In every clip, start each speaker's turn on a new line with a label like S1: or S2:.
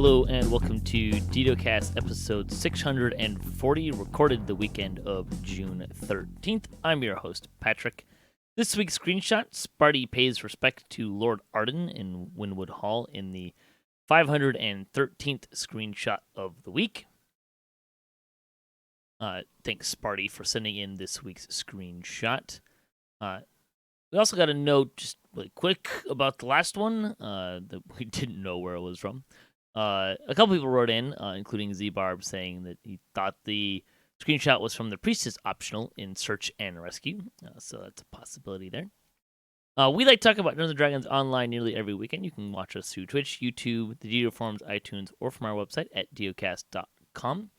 S1: Hello and welcome to DDOCast episode 640, recorded the weekend of June 13th. I'm your host, Patrick. This week's screenshot, Sparty pays respect to Lord Arden in Wynwood Hall in the 513th screenshot of the week. Thanks, Sparty, for sending in this week's screenshot. We also got a note, just really quick, about the last one that we didn't know where it was from. A couple people wrote in, including Z-Barb, saying that he thought the screenshot was from the Priestess optional in Search and Rescue, so that's a possibility there. We like to talk about Dungeons & Dragons online nearly every weekend. You can watch us through Twitch, YouTube, the DDO forums, iTunes, or from our website at DDOcast.com.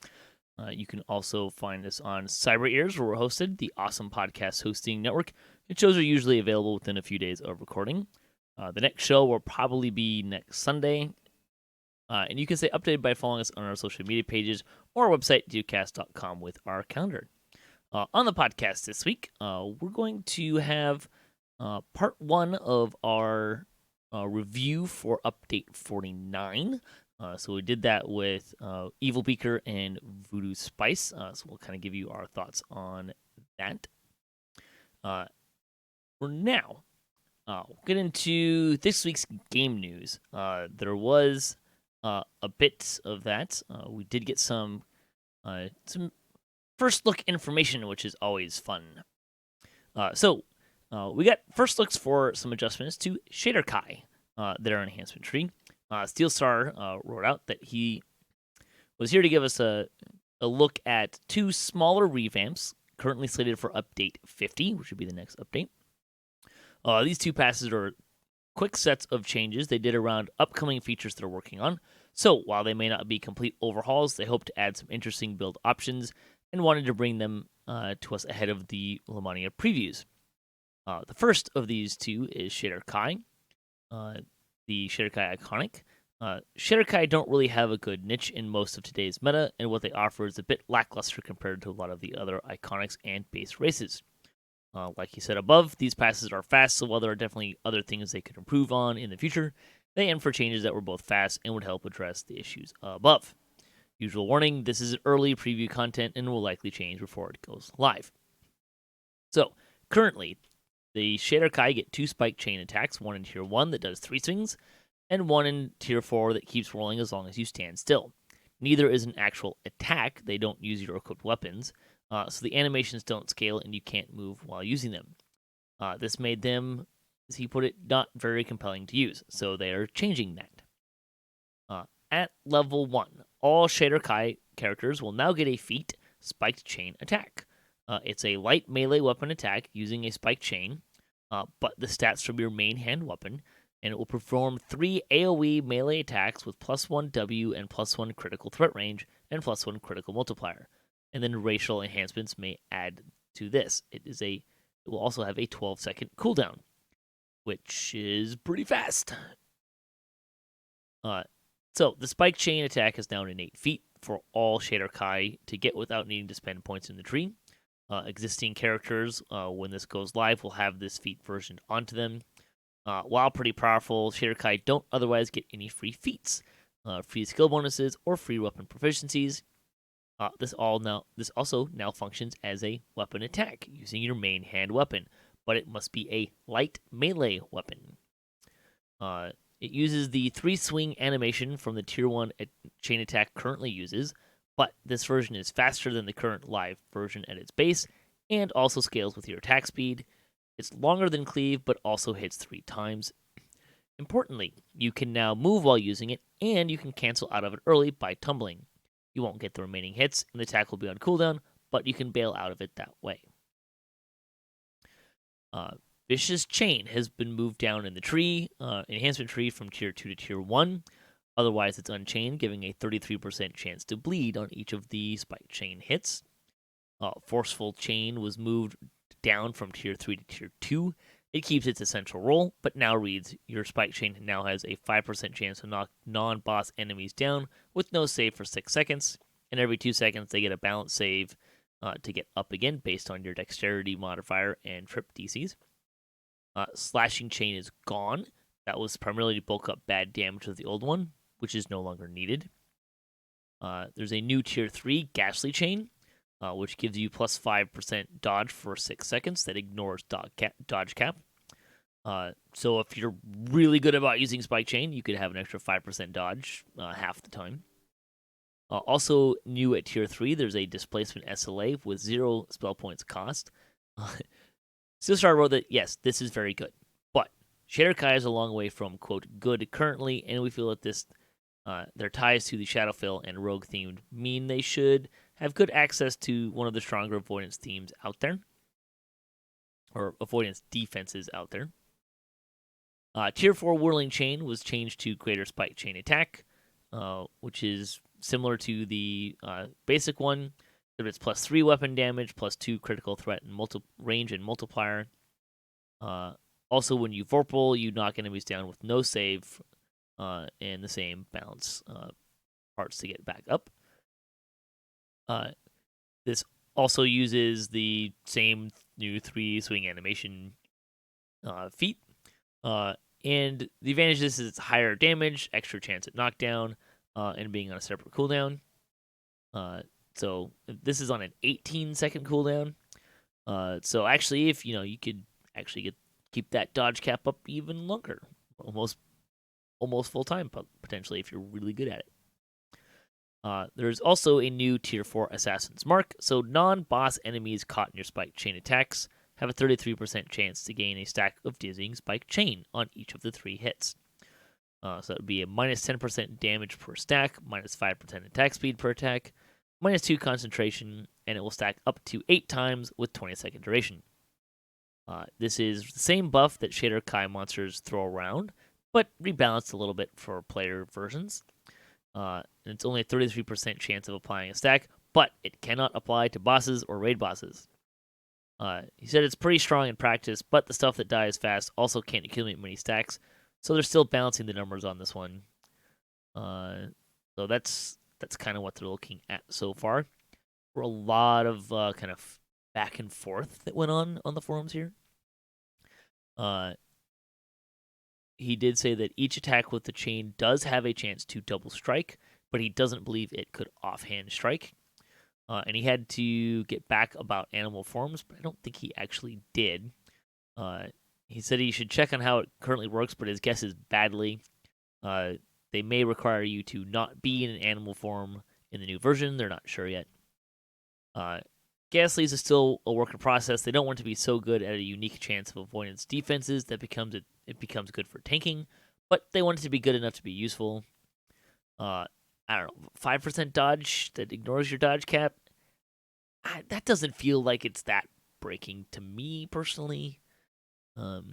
S1: You can also find us on Cyber Ears, where we're hosted, the awesome podcast hosting network. And shows are usually available within a few days of recording. The next show will probably be next Sunday. And you can stay updated by following us on our social media pages or our website, DDOcast.com, with our calendar. On the podcast this week, we're going to have part one of our review for Update 49. So we did that with Evil Beaker and Vooduspyce. So we'll kind of give you our thoughts on that. For now, we'll get into this week's game news. There was a bit of that. We did get some first look information, which is always fun. So we got first looks for some adjustments to Shadar-Kai, their enhancement tree. Steelstar wrote out that he was here to give us a look at two smaller revamps currently slated for Update 50, which would be the next update. These two passes are quick sets of changes they did around upcoming features they're working on. So while they may not be complete overhauls, they hope to add some interesting build options and wanted to bring them to us ahead of the Lamania previews. The first of these two is Shadar-Kai. The Shadar-Kai iconic. Shadar-Kai don't really have a good niche in most of today's meta, and what they offer is a bit lackluster compared to a lot of the other iconics and base races. Like he said above, these passes are fast, so while there are definitely other things they could improve on in the future, they aim for changes that were both fast and would help address the issues above. Usual warning, this is early preview content and will likely change before it goes live. So, currently, the Shadar-Kai get two spike chain attacks, one in Tier 1 that does 3 swings, and one in Tier 4 that keeps rolling as long as you stand still. Neither is an actual attack, they don't use your equipped weapons, so the animations don't scale and you can't move while using them. This made them, as he put it, not very compelling to use, so they are changing that. At level 1, all Shadar-Kai characters will now get a feat, Spiked Chain Attack. It's a light melee weapon attack using a spiked chain, but the stats from your main hand weapon, and it will perform 3 AoE melee attacks with +1 W and +1 critical threat range and +1 critical multiplier. And then racial enhancements may add to this. It will also have a 12-second cooldown, which is pretty fast. So the spike chain attack is now an innate feat for all Shadar-Kai to get without needing to spend points in the tree. Existing characters, when this goes live, will have this feat versioned onto them. While pretty powerful, Shadar-Kai don't otherwise get any free feats, free skill bonuses, or free weapon proficiencies. This also now functions as a weapon attack using your main hand weapon, but it must be a light melee weapon. It uses the 3 swing animation from the Tier 1 chain attack currently uses, but this version is faster than the current live version at its base, and also scales with your attack speed. It's longer than Cleave, but also hits 3 times. Importantly, you can now move while using it, and you can cancel out of it early by tumbling. You won't get the remaining hits, and the attack will be on cooldown, but you can bail out of it that way. Vicious Chain has been moved down in the tree, enhancement tree from Tier 2 to Tier 1. Otherwise, it's unchained, giving a 33% chance to bleed on each of the spike chain hits. Forceful Chain was moved down from Tier 3 to Tier 2. It keeps its essential role, but now reads, your spike chain now has a 5% chance to knock non-boss enemies down with no save for 6 seconds, and every 2 seconds they get a balance save to get up again based on your dexterity modifier and trip DCs. Slashing Chain is gone. That was primarily to bulk up bad damage with the old one. which is no longer needed. There's a new Tier 3 Ghastly Chain, which gives you plus 5% dodge for 6 seconds that ignores dodge cap. So if you're really good about using Spike Chain, you could have an extra 5% dodge half the time. Also new at Tier 3, there's a Displacement SLA with 0 spell points cost. Steelstar wrote that, yes, this is very good, but Shadar-Kai is a long way from, quote, good currently, and we feel that this their ties to the Shadowfell and Rogue themed mean they should have good access to one of the stronger avoidance themes out there, or avoidance defenses out there. Tier 4 Whirling Chain was changed to Greater Spike Chain Attack, which is similar to the basic one. It's plus 3 weapon damage, plus 2 critical threat and range and multiplier. Also, when you Vorpal, you knock enemies down with no save and the same bounce parts to get back up. This also uses the same new 3 swing animation feat. And the advantage of this is it's higher damage, extra chance at knockdown, and being on a separate cooldown. So this is on an 18-second cooldown. So actually, if you could actually keep that dodge cap up even longer, almost full time potentially if you're really good at it. There's also a new Tier 4 Assassin's Mark. So non-boss enemies caught in your Spike Chain attacks have a 33% chance to gain a stack of Dizzying Spike Chain on each of the 3 hits. So that would be a minus 10% damage per stack, minus 5% attack speed per attack, minus 2 concentration, and it will stack up to 8 times with 20-second duration. This is the same buff that Shadar-Kai monsters throw around, but rebalanced a little bit for player versions. And it's only a 33% chance of applying a stack, but it cannot apply to bosses or raid bosses. He said it's pretty strong in practice, but the stuff that dies fast also can't accumulate many stacks, so they're still balancing the numbers on this one. So that's kind of what they're looking at so far. For a lot of kind of back and forth that went on the forums here. He did say that each attack with the chain does have a chance to double strike, but he doesn't believe it could offhand strike. And he had to get back about animal forms, but I don't think he actually did. He said he should check on how it currently works, but his guess is badly. They may require you to not be in an animal form in the new version. They're not sure yet. Ghastlies is still a work in process. They don't want to be so good at a unique chance of avoidance defenses that it becomes good for tanking, but they want it to be good enough to be useful. I don't know, 5% dodge that ignores your dodge cap. That doesn't feel like it's that breaking to me personally. It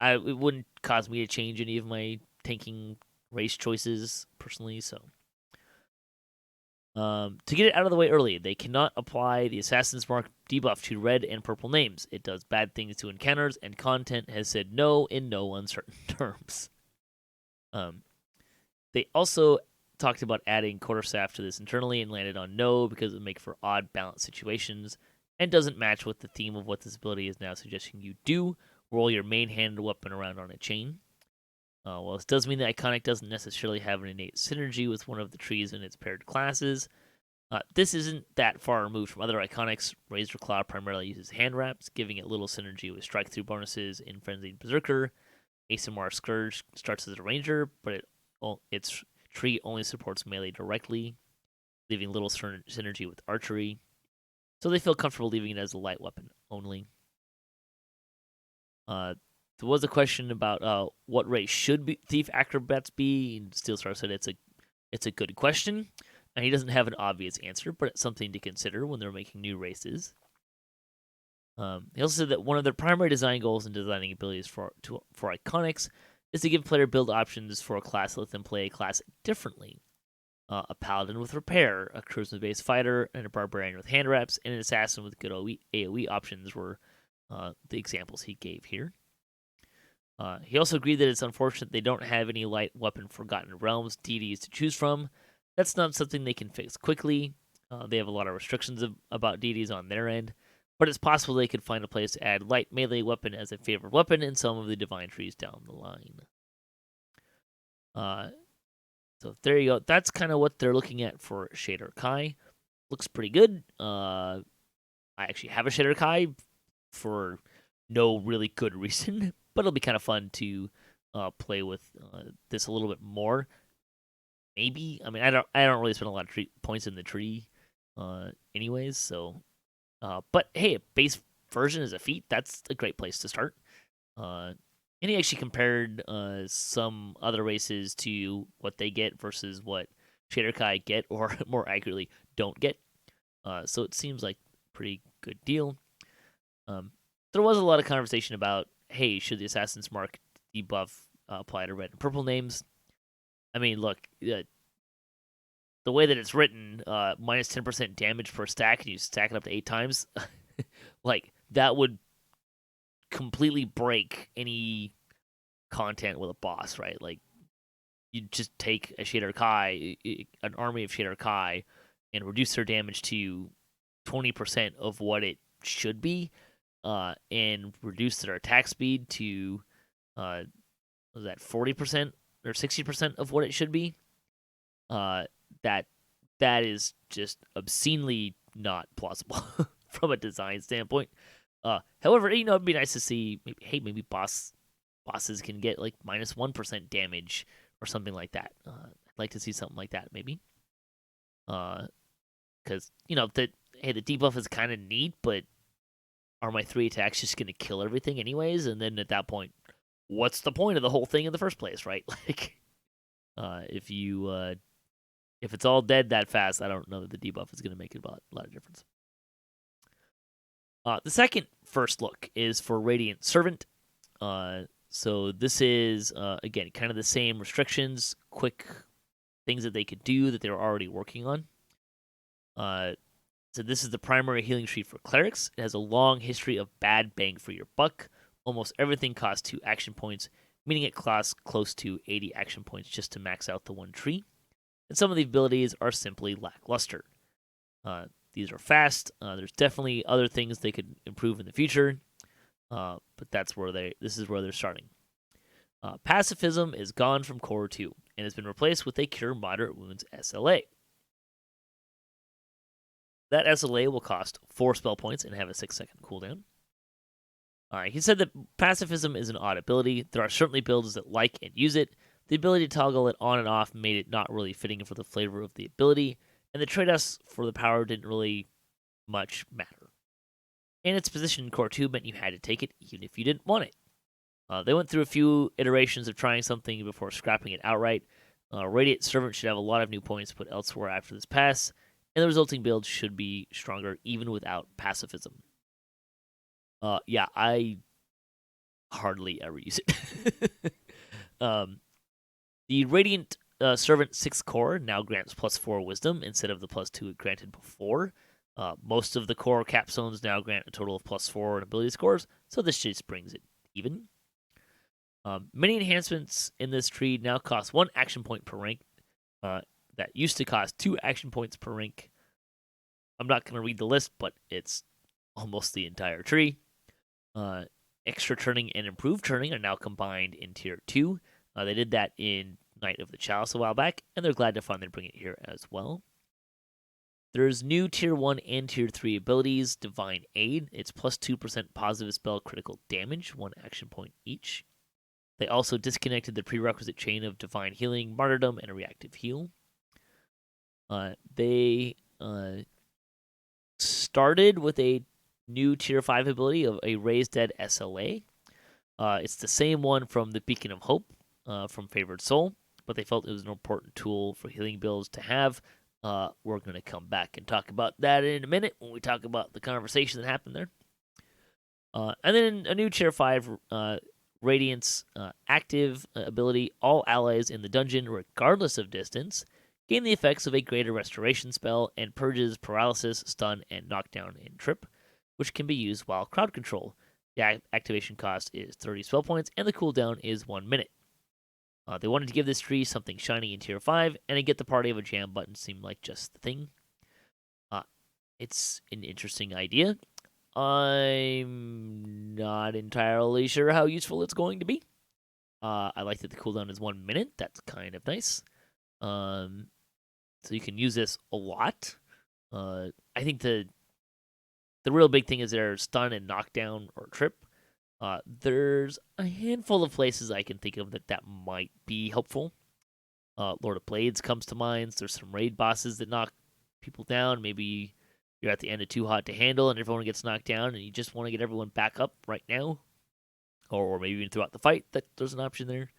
S1: wouldn't cause me to change any of my tanking race choices personally. So, to get it out of the way early, they cannot apply the Assassin's Mark debuff to red and purple names. It does bad things to encounters, and content has said no in no uncertain terms. They also talked about adding quarterstaff to this internally and landed on no because it would make for odd balance situations and doesn't match with the theme of what this ability is now suggesting you do, roll your main handed weapon around on a chain. While this does mean that Iconic doesn't necessarily have an innate synergy with one of the trees in its paired classes, this isn't that far removed from other Iconics. Razor Claw primarily uses hand wraps, giving it little synergy with strike-through bonuses in Frenzied Berserker. Asimar Scourge starts as a ranger, but its tree only supports melee directly, leaving little synergy with archery. So they feel comfortable leaving it as a light weapon only. There was a question about what race should Thief Acrobats be, and Steelstar said it's a good question, and he doesn't have an obvious answer, but it's something to consider when they're making new races. He also said that one of their primary design goals in designing abilities for Iconics is to give player build options for a class that let them play a class differently. A paladin with repair, a charisma-based fighter, and a barbarian with hand wraps, and an assassin with good AoE options were the examples he gave here. He also agreed that it's unfortunate they don't have any light weapon Forgotten Realms deities to choose from. That's not something they can fix quickly. They have a lot of restrictions about deities on their end, but it's possible they could find a place to add light melee weapon as a favored weapon in some of the divine trees down the line. Uh, so there you go. That's kind of what they're looking at for Shadar-Kai. Looks pretty good. I actually have a Shadar-Kai for no really good reason, but it'll be kind of fun to play with this a little bit more. Maybe, I mean, I don't really spend a lot of points in the tree, anyways. So, but hey, a base version is a feat. That's a great place to start. And he actually compared some other races to what they get versus what Shadar-Kai get, or more accurately, don't get. So it seems like a pretty good deal. There was a lot of conversation about, hey, should the Assassin's Mark debuff apply to red and purple names? I mean, look, the way that it's written, minus 10% damage per stack, and you stack it up to 8 times, like, that would completely break any content with a boss, right? Like, you just take a Shadar-Kai, an army of Shadar-Kai, and reduce their damage to 20% of what it should be, and reduce their attack speed to, was that 40% or 60% of what it should be? That is just obscenely not plausible from a design standpoint. However, it'd be nice to see. Maybe bosses can get like minus 1% damage or something like that. I'd like to see something like that, maybe. Because the debuff is kind of neat, but are my 3 attacks just gonna kill everything anyways? And then at that point, what's the point of the whole thing in the first place, right? Like, if it's all dead that fast, I don't know that the debuff is going to make a lot of difference. The second first look is for Radiant Servant. So this is, again, kind of the same restrictions, quick things that they could do that they were already working on. So this is the primary healing tree for clerics. It has a long history of bad bang for your buck. Almost everything costs 2 action points, meaning it costs close to 80 action points just to max out the one tree. And some of the abilities are simply lackluster. These are fast. There's definitely other things they could improve in the future, but this is where they're starting. Pacifism is gone from Core 2 and has been replaced with a Cure Moderate Wounds SLA. That SLA will cost 4 spell points and have a 6-second cooldown. He said that Pacifism is an odd ability. There are certainly builds that like and use it. The ability to toggle it on and off made it not really fitting for the flavor of the ability, and the trade-offs for the power didn't really much matter. And its position in Core 2 meant you had to take it even if you didn't want it. They went through a few iterations of trying something before scrapping it outright. Radiant Servant should have a lot of new points put elsewhere after this pass, and the resulting build should be stronger even without Pacifism. Yeah, I hardly ever use it. The Radiant Servant 6th core now grants +4 wisdom instead of the +2 it granted before. Most of the core capstones now grant a total of +4 in ability scores, so this just brings it even. Many enhancements in this tree now cost 1 action point per rank. That used to cost 2 action points per rank. I'm not going to read the list, but it's almost the entire tree. Extra turning and improved turning are now combined in Tier 2. They did that in Knight of the Chalice a while back, and they're glad to finally bring it here as well. There's new Tier 1 and Tier 3 abilities. Divine Aid, it's +2% positive spell critical damage, 1 action point each. They also disconnected the prerequisite chain of Divine Healing, Martyrdom, and a Reactive Heal. They started with a new Tier 5 ability of a Raise Dead SLA. It's the same one from the Beacon of Hope from Favored Soul, but they felt it was an important tool for healing builds to have. We're going to come back and talk about that in a minute when we talk about the conversation that happened there. And then a new Tier 5 Radiance active ability. All allies in the dungeon, regardless of distance, gain the effects of a greater restoration spell and purges paralysis, stun, and knockdown and trip, which can be used while crowd control. The activation cost is 30 spell points, and the cooldown is 1 minute. They wanted to give this tree something shiny in Tier 5, and a Get the Party of a Jam button seemed like just the thing. It's an interesting idea. I'm not entirely sure how useful it's going to be. I like that the cooldown is 1 minute. That's kind of nice. So you can use this a lot. I think the real big thing is their stun and knockdown or trip. There's a handful of places I can think of that might be helpful. Lord of Blades comes to mind. There's some raid bosses that knock people down. Maybe you're at the end of Too Hot to Handle and everyone gets knocked down and you just want to get everyone back up right now. Or maybe even throughout the fight, that there's an option there.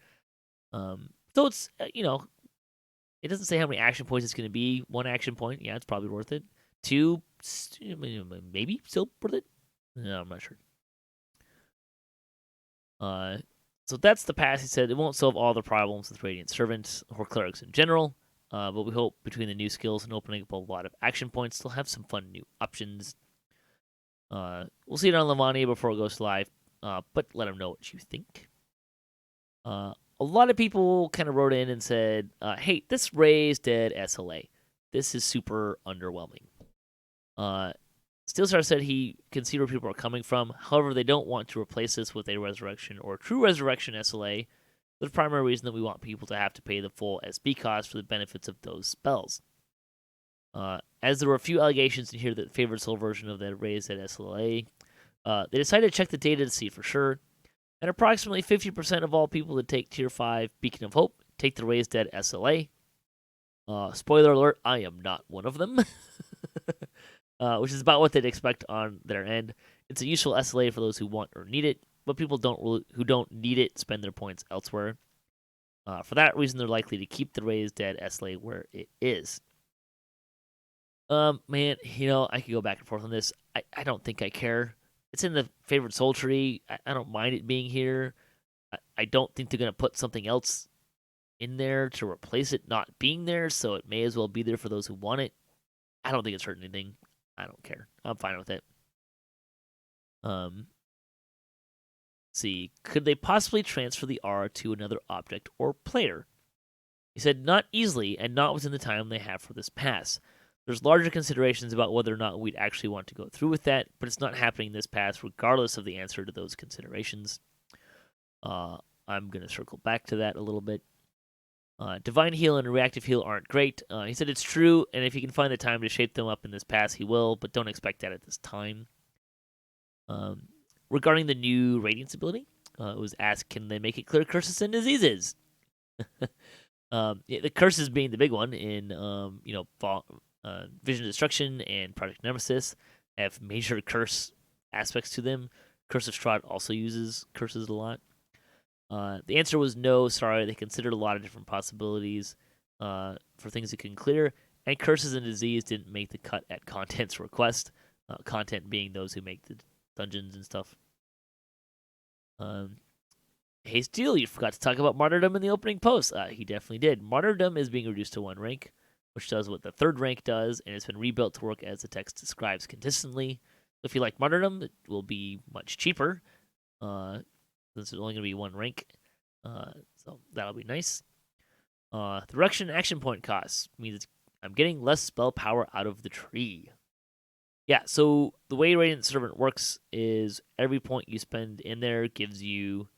S1: So it's, it doesn't say how many action points it's going to be. 1 action point, yeah, it's probably worth it. 2, maybe still worth it. No, I'm not sure. So that's the pass. He said it won't solve all the problems with Radiant Servants or clerics in general, but we hope between the new skills and opening up a lot of action points, they'll have some fun new options. We'll see it on Lavani before it goes live, but let them know what you think. A lot of people kind of wrote in and said, hey, this raised dead SLA. This is super underwhelming. Steelstar said he can see where people are coming from. However, they don't want to replace this with a Resurrection or True Resurrection SLA. The primary reason that we want people to have to pay the full SB cost for the benefits of those spells. As there were a few allegations in here that favored soul version of the raised dead SLA, they decided to check the data to see for sure. And approximately 50% of all people that take Tier 5 Beacon of Hope take the raised dead SLA. Spoiler alert, I am not one of them. Which is about what they'd expect on their end. It's a useful SLA for those who want or need it, but people who don't need it spend their points elsewhere. For that reason, they're likely to keep the raised dead SLA where it is. Man, I could go back and forth on this. I don't think I care. It's in the favorite soul tree. I don't mind it being here. I don't think they're going to put something else in there to replace it not being there, so it may as well be there for those who want it. I don't think it's hurt anything. I don't care. I'm fine with it. See, could they possibly transfer the aura to another object or player? He said not easily and not within the time they have for this pass. There's larger considerations about whether or not we'd actually want to go through with that, but it's not happening this pass regardless of the answer to those considerations. I'm going to circle back to that a little bit. Divine Heal and Reactive Heal aren't great. He said it's true, and if he can find the time to shape them up in this pass, he will, but don't expect that at this time. Regarding the new Radiance ability, it was asked, can they make it clear curses and diseases? The curses being the big one in, Vision of Destruction and Project Nemesis have major curse aspects to them. Curse of Strahd also uses curses a lot. The answer was no, sorry. They considered a lot of different possibilities for things it can clear, and curses and disease didn't make the cut at content's request. Content being those who make the dungeons and stuff. Hey, Steel, you forgot to talk about Martyrdom in the opening post. He definitely did. Martyrdom is being reduced to 1 rank, which does what the 3rd rank does, and it's been rebuilt to work as the text describes consistently. So if you like Martyrdom, it will be much cheaper. Since it's only going to be 1 rank. So that'll be nice. The reduction action point costs means I'm getting less spell power out of the tree. Yeah, so the way Radiant Servant works is every point you spend in there gives you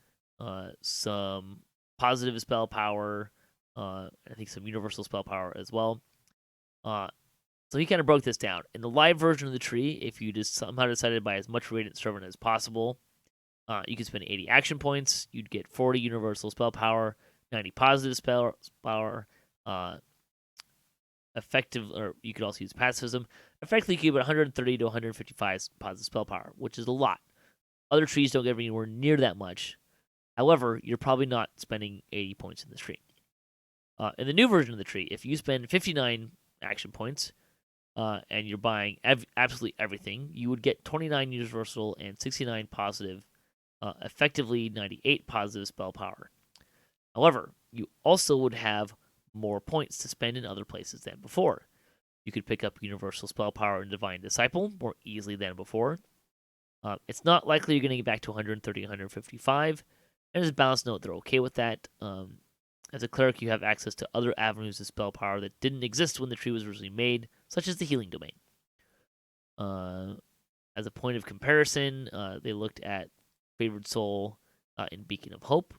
S1: some positive spell power, I think some universal spell power as well. So he kind of broke this down. In the live version of the tree, if you just somehow decided to buy as much Radiant Servant as possible, you could spend 80 action points. You'd get 40 universal spell power, 90 positive spell power, effective, or you could also use pacifism. Effectively, you keep 130 to 155 positive spell power, which is a lot. Other trees don't give anywhere near that much. However, you're probably not spending 80 points in this tree. In the new version of the tree, if you spend 59 action points and you're buying absolutely everything, you would get 29 universal and 69 positive. Effectively 98 positive spell power. However, you also would have more points to spend in other places than before. You could pick up universal spell power in Divine Disciple more easily than before. It's not likely you're going to get back to 130, 155. And as a balanced note, they're okay with that. As a cleric, you have access to other avenues of spell power that didn't exist when the tree was originally made, such as the Healing Domain. As a point of comparison, they looked at Favored Soul in Beacon of Hope.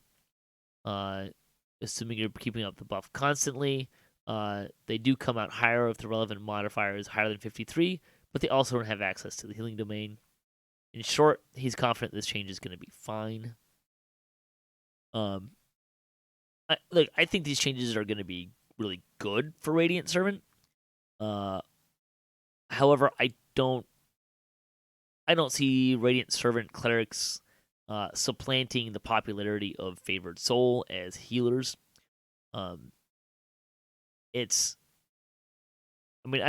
S1: assuming you're keeping up the buff constantly. They do come out higher if the relevant modifier is higher than 53, but they also don't have access to the healing domain. In short, he's confident this change is going to be fine. I think these changes are going to be really good for Radiant Servant. However, I don't see Radiant Servant clerics supplanting the popularity of Favored Soul as healers. I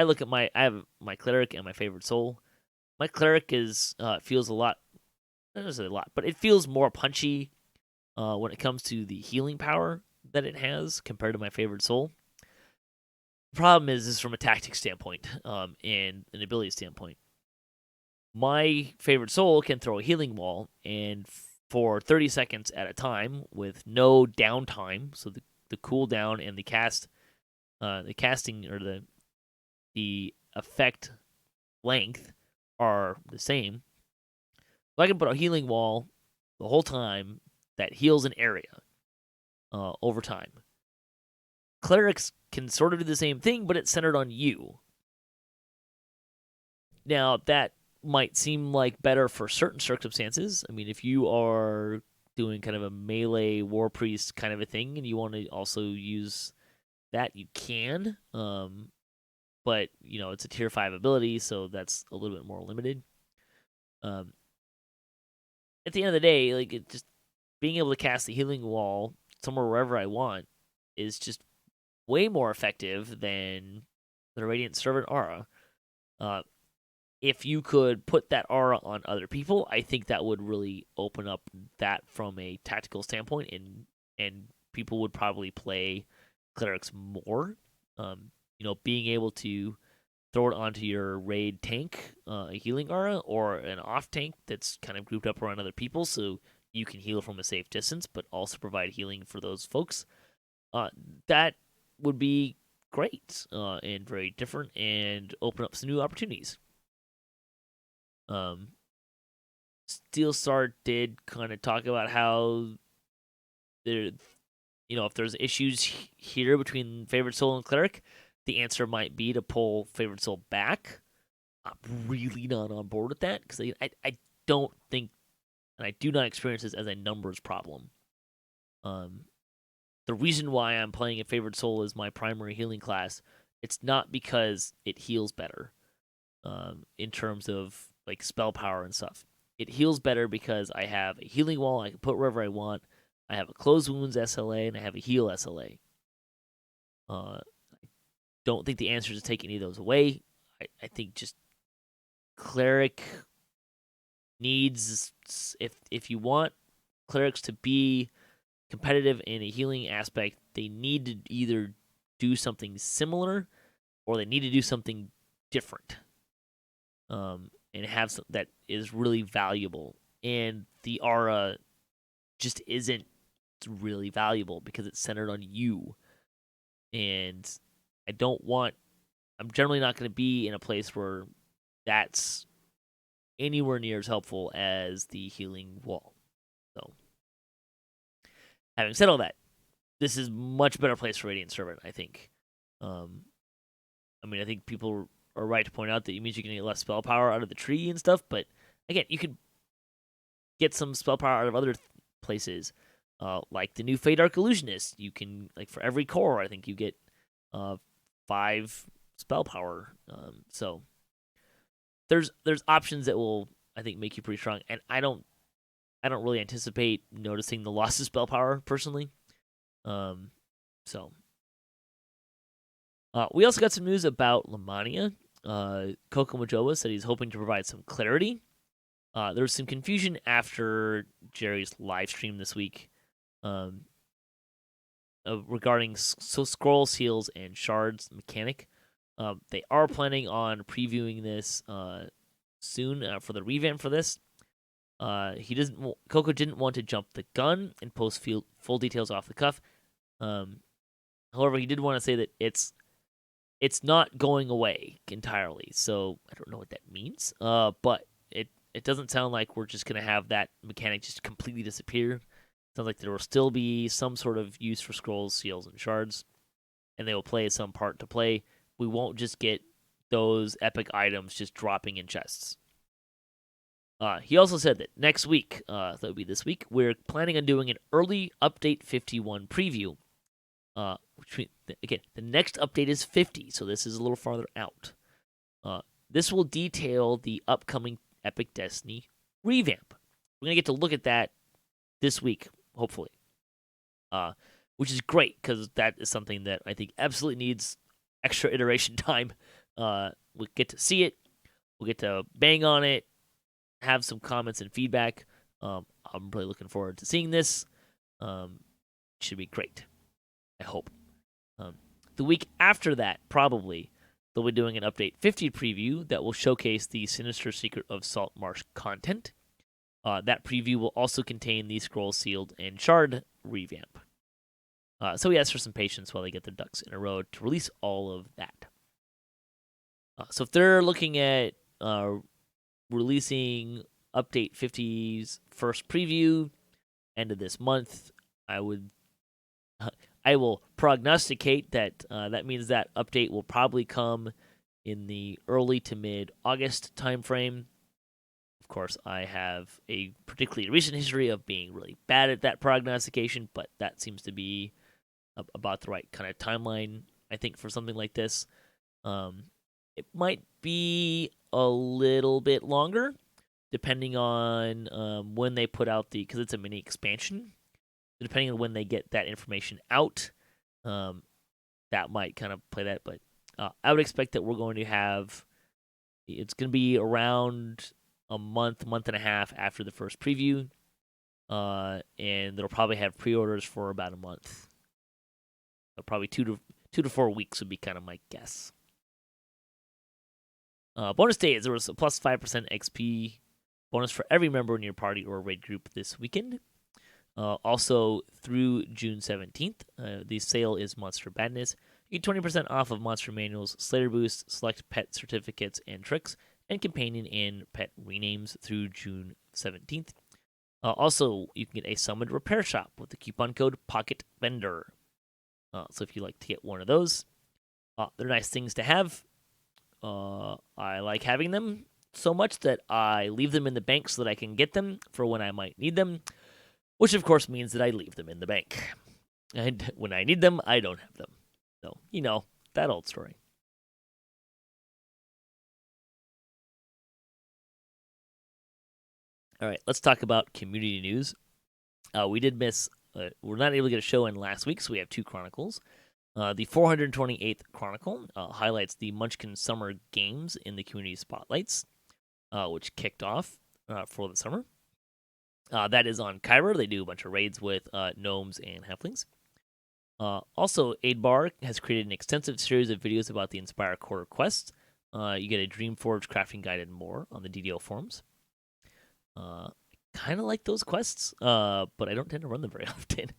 S1: look at I have my cleric and my Favored Soul. My cleric feels a lot, not necessarily a lot, but it feels more punchy when it comes to the healing power that it has compared to my Favored Soul. The problem is from a tactics standpoint and an ability standpoint. My Favored Soul can throw a healing wall, and for 30 seconds at a time with no downtime, so the cooldown and the casting or the effect length are the same. So I can put a healing wall the whole time that heals an area over time. Clerics can sort of do the same thing, but it's centered on you. Now, that might seem like better for certain circumstances. I mean, if you are doing kind of a melee war priest kind of a thing and you want to also use that, you can. But, it's a tier 5 ability, so that's a little bit more limited. At the end of the day, just being able to cast the healing wall somewhere wherever I want is just way more effective than the Radiant Servant aura. If you could put that aura on other people, I think that would really open up that from a tactical standpoint, and people would probably play clerics more. Being able to throw it onto your raid tank, a healing aura, or an off tank that's kind of grouped up around other people, so you can heal from a safe distance, but also provide healing for those folks. That would be great and very different, and open up some new opportunities. Steelstar did kind of talk about how there, if there's issues here between Favored Soul and Cleric, the answer might be to pull Favored Soul back. I'm really not on board with that because I don't think, and I do not experience this as a numbers problem. The reason why I'm playing a Favored Soul as my primary healing class, it's not because it heals better in terms of like spell power and stuff. It heals better because I have a healing wall I can put wherever I want. I have a closed wounds SLA and I have a heal SLA. I don't think the answer is to take any of those away. I think just cleric needs, if you want clerics to be competitive in a healing aspect, they need to either do something similar or they need to do something different. And have something that is really valuable. And the aura just isn't really valuable because it's centered on you. And I'm generally not going to be in a place where that's anywhere near as helpful as the healing wall. So, having said all that, this is a much better place for Radiant Servant, I think. I think people are right to point out that it means you can get less spell power out of the tree and stuff, but again, you could get some spell power out of other places, like the new Feydark Illusionist. You can, for every core, I think you get 5 spell power. So there's options that will, I think, make you pretty strong, and I don't really anticipate noticing the loss of spell power personally. We also got some news about Lamania. Coco Majoba said he's hoping to provide some clarity. There was some confusion after Jerry's live stream this week regarding scroll seals and shards mechanic. They are planning on previewing this soon for the revamp for this. Coco didn't want to jump the gun and post full details off the cuff. However, he did want to say that it's not going away entirely. So I don't know what that means. But it doesn't sound like we're just gonna have that mechanic just completely disappear. Sounds like there will still be some sort of use for scrolls, seals, and shards, and they will play some part to play. We won't just get those epic items just dropping in chests. He also said that next week, that would be this week, we're planning on doing an early update 51 preview. Which again, the next update is 50, so this is a little farther out. This will detail the upcoming Epic Destiny revamp. We're gonna get to look at that this week, hopefully, which is great because that is something that I think absolutely needs extra iteration time. We'll get to see it, we'll get to bang on it, have some comments and feedback. I'm really looking forward to seeing this. Should be great, I hope. The week after that, probably, they'll be doing an Update 50 preview that will showcase the Sinister Secret of Saltmarsh content. That preview will also contain the Scroll Sealed and Shard revamp. So he asks for some patience while they get their ducks in a row to release all of that. So if they're looking at releasing Update 50's first preview end of this month, I will prognosticate that that means that update will probably come in the early to mid-August timeframe. Of course, I have a particularly recent history of being really bad at that prognostication, but that seems to be about the right kind of timeline, I think, for something like this. It might be a little bit longer, depending on when they put out because it's a mini expansion. Depending on when they get that information out, that might kind of play that. But I would expect that we're going to have, it's going to be around a month and a half after the first preview, and they'll probably have pre-orders for about a month. So probably 2 to 4 weeks would be kind of my guess. Bonus days, there was a plus 5% XP bonus for every member in your party or raid group this weekend. Also, through June 17th, the sale is Monster Badness. You get 20% off of Monster Manuals, Slayer Boost, select pet certificates and tricks, and companion and pet renames through June 17th. Also, you can get a Summoned Repair Shop with the coupon code POCKETBENDER. So if you like to get one of those, they're nice things to have. I like having them so much that I leave them in the bank so that I can get them for when I might need them. Which, of course, means that I leave them in the bank. And when I need them, I don't have them. So, that old story. All right, let's talk about community news. We did miss, we're not able to get a show in last week, so we have 2 chronicles. The 428th Chronicle highlights the Munchkin Summer Games in the community spotlights, which kicked off for the summer. That is on Kyber. They do a bunch of raids with gnomes and halflings. Also, Aidbar has created an extensive series of videos about the Inspire Quarter quest. You get a Dreamforge crafting guide and more on the DDO forums. Kind of like those quests, but I don't tend to run them very often.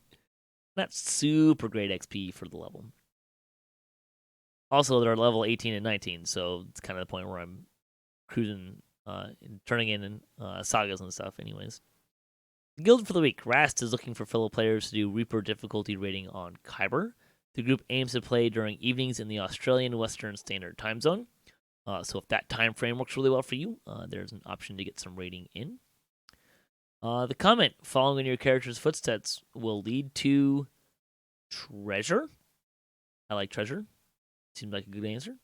S1: Not super great XP for the level. Also, they're level 18 and 19, so it's kind of the point where I'm cruising and turning in sagas and stuff anyways. Guild for the week. Rast is looking for fellow players to do Reaper difficulty rating on Kyber. The group aims to play during evenings in the Australian Western Standard Time Zone. So if that time frame works really well for you, there's an option to get some rating in. The comment, following in your character's footsteps, will lead to treasure. I like treasure. Seems like a good answer.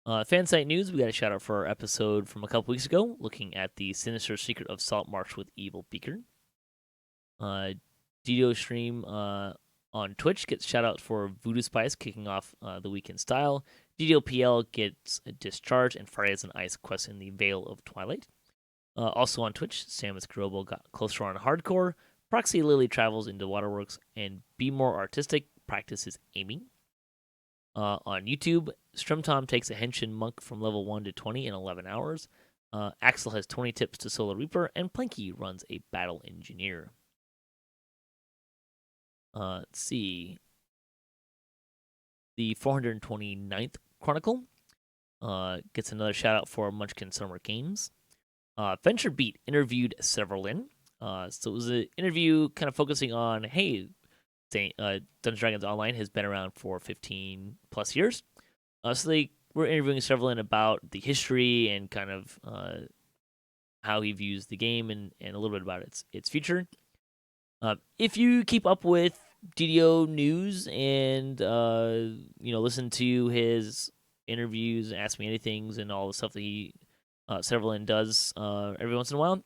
S1: Fansite news, we got a shout out for our episode from a couple weeks ago, looking at the Sinister Secret of Saltmarsh with Evil Beaker. DDO stream on Twitch gets shout out for Vooduspyce kicking off the week in style. DDOPL gets a Discharge and Fridays and Ice quest in the Veil of Twilight. Also on Twitch, Samus Kurobo got closer on hardcore. Proxy Lily travels into Waterworks, and Be More Artistic practices aiming. On YouTube, Strumtom takes a Henshin monk from level 1 to 20 in 11 hours. Axel has 20 tips to Solar Reaper, and Planky runs a Battle Engineer. Let's see. The 429th Chronicle gets another shout out for Munchkin Summer Games. Venture Beat interviewed Severlin, So it was an interview kind of focusing on, hey, Dungeons & Dragons Online has been around for 15 plus years. So they were interviewing Severlin about the history and kind of how he views the game and a little bit about its future. If you keep up with DDO news and listen to his interviews, Ask Me Anythings, and all the stuff that he Severlin does every once in a while,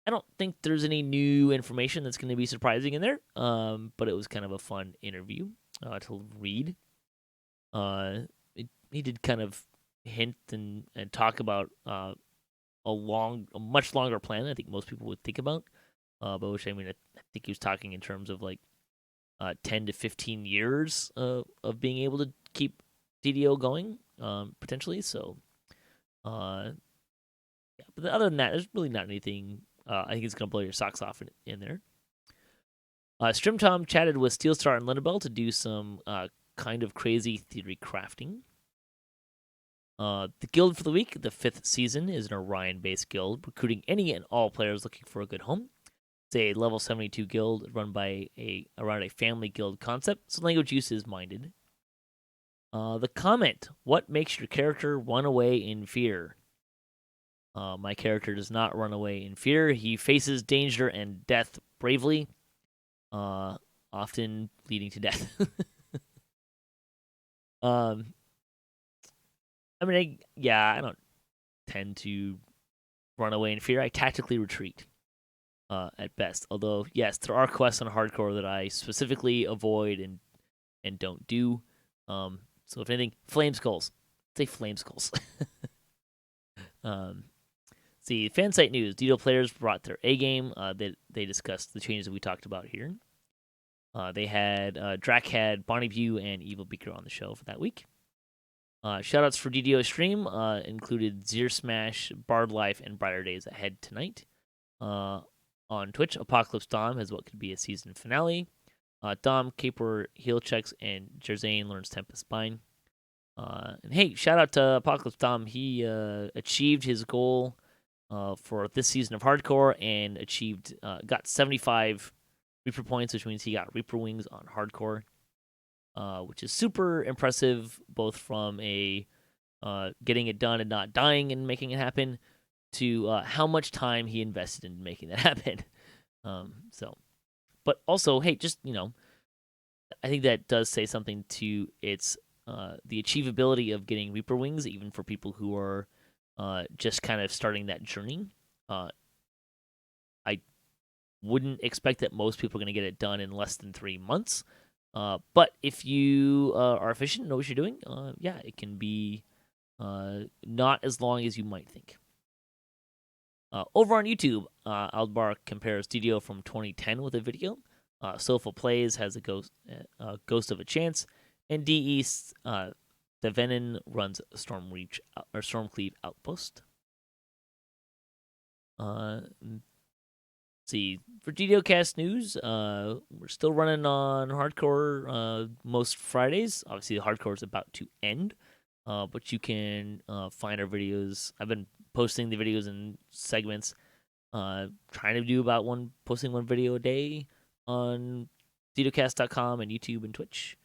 S1: I don't think there's any new information that's going to be surprising in there. But it was kind of a fun interview to read. He did kind of hint and talk about a much longer plan than I think most people would think about. But which I think he was talking in terms of like 10 to 15 years of being able to keep DDO going potentially. So, yeah. But other than that, there's really not anything. I think it's gonna blow your socks off in there. Strimtom chatted with Steelstar and Linabel to do some kind of crazy theory crafting. The guild for the week, the 5th season, is an Orion-based guild, recruiting any and all players looking for a good home. It's a level 72 guild run by around a family guild concept, so language use is minded. The comment, what makes your character run away in fear? My character does not run away in fear. He faces danger and death bravely, often leading to death. I don't tend to run away in fear. I tactically retreat at best. Although, yes, there are quests on hardcore that I specifically avoid and don't do. So if anything, flame skulls. Say flame skulls. See, fan site news. DDO players brought their A game. They discussed the changes that we talked about here. They had Drac had Bonnie View and Evil Beaker on the show for that week. Shoutouts for DDO stream included Zir Smash, Bard Life, and Brighter Days Ahead tonight. On Twitch, Apocalypse Dom has what could be a season finale. Dom, Caper, heal checks, and Jerzane learns Tempest Spine. And hey, shout out to Apocalypse Dom. He achieved his goal for this season of Hardcore and got 75 Reaper points, which means he got Reaper Wings on Hardcore, which is super impressive, both from a getting it done and not dying and making it happen, to how much time he invested in making that happen. But also, hey, just, I think that does say something to its the achievability of getting Reaper Wings, even for people who are just kind of starting that journey. I wouldn't expect that most people are going to get it done in less than 3 months. But if you are efficient and know what you're doing, it can be not as long as you might think. Over on YouTube, Aldbar compares DDO from 2010 with a video. Sofa Plays has a Ghost of a Chance, and DE Devenin runs Stormcleave Outpost. See, for DDOcast news, we're still running on hardcore most Fridays. Obviously, the hardcore is about to end, but you can find our videos. I've been posting the videos in segments, trying to do posting one video a day on DDOcast.com and YouTube and Twitch.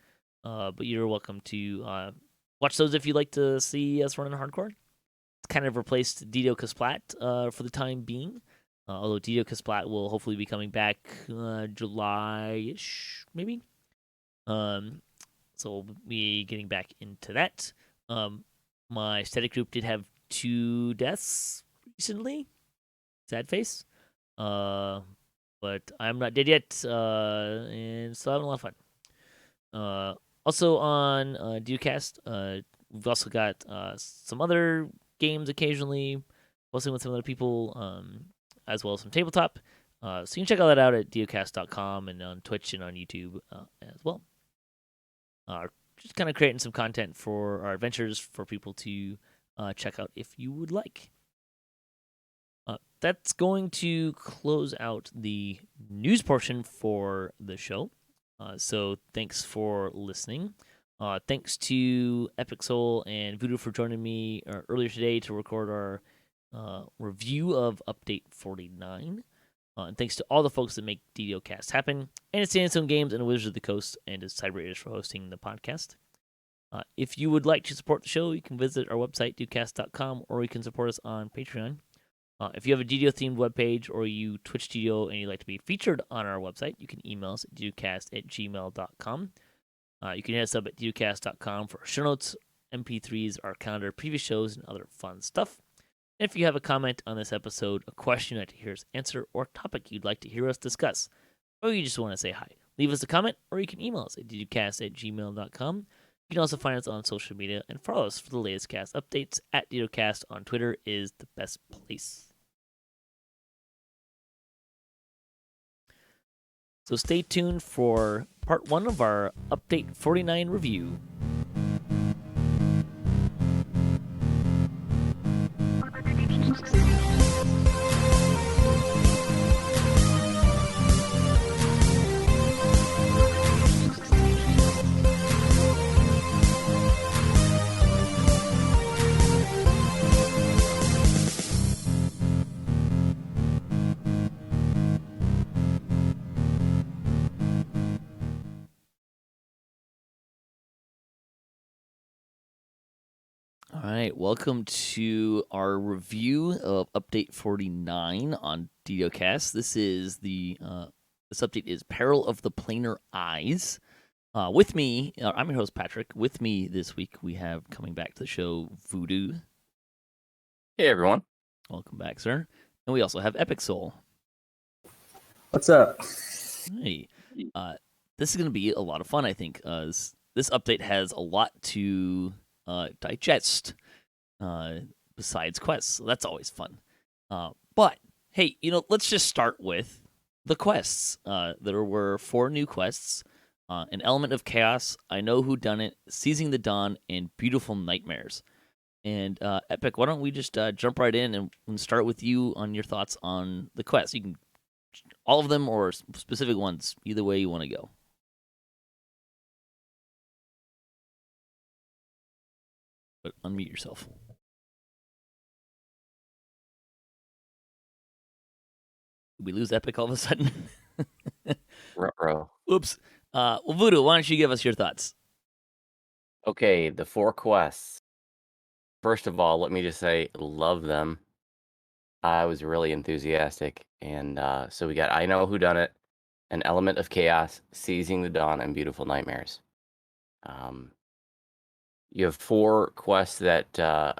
S1: But you're welcome to watch those if you'd like to see us running hardcore. It's kind of replaced DDOCast for the time being. Although DDOCast will hopefully be coming back July-ish, maybe. So we'll be getting back into that. My static group did have 2 deaths recently. Sad face. But I'm not dead yet, and still having a lot of fun. Also on DDOcast, we've also got some other games occasionally, posting with some other people, as well as some tabletop. So you can check all that out at DDOcast.com and on Twitch and on YouTube as well. Just kind of creating some content for our adventures for people to check out if you would like. That's going to close out the news portion for the show. So thanks for listening. Thanks to Epicsoul and Voodoo for joining me earlier today to record our review of Update 49. And thanks to all the folks that make DDOCast happen, and it's Sandstone Games and Wizards of the Coast, and it's Cyber Raiders for hosting the podcast. If you would like to support the show, you can visit our website, DDOcast.com, or you can support us on Patreon. If you have a DDO-themed webpage or you Twitch DDO and you'd like to be featured on our website, you can email us at DDOcast@gmail.com. You can hit us up at DDOcast.com for show notes, MP3s, our calendar, previous shows, and other fun stuff. And if you have a comment on this episode, a question you'd like to hear us answer, or a topic you'd like to hear us discuss, or you just want to say hi, leave us a comment, or you can email us at DDOcast@gmail.com. You can also find us on social media and follow us for the latest cast updates. At DDOcast on Twitter is the best place. So stay tuned for part 1 of our Update 49 review. All right, welcome to our review of Update 49 on DDOcast. This is this update is Peril of the Planar Eyes. With me, I'm your host Patrick. With me this week, we have coming back to the show Voodoo.
S2: Hey everyone,
S1: welcome back, sir. And we also have Epicsoul.
S3: What's up?
S1: Hey, this is going to be a lot of fun. I think this update has a lot to digest besides quests, so that's always fun. But hey, let's just start with the quests. There were 4 new quests: an element of chaos, I know who done it, seizing the dawn, and beautiful nightmares. And Epic, why don't we just jump right in and start with you on your thoughts on the quests? You can all of them or specific ones, either way you want to go. But unmute yourself. Did we lose Epic all of a sudden?
S2: Ruh-roh.
S1: Oops. Well, Voodoo, why don't you give us your thoughts?
S2: Okay, the 4 quests. First of all, let me just say, love them. I was really enthusiastic, and so we got I Know Who Done It, an element of chaos, seizing the dawn, and beautiful nightmares. You have 4 quests that are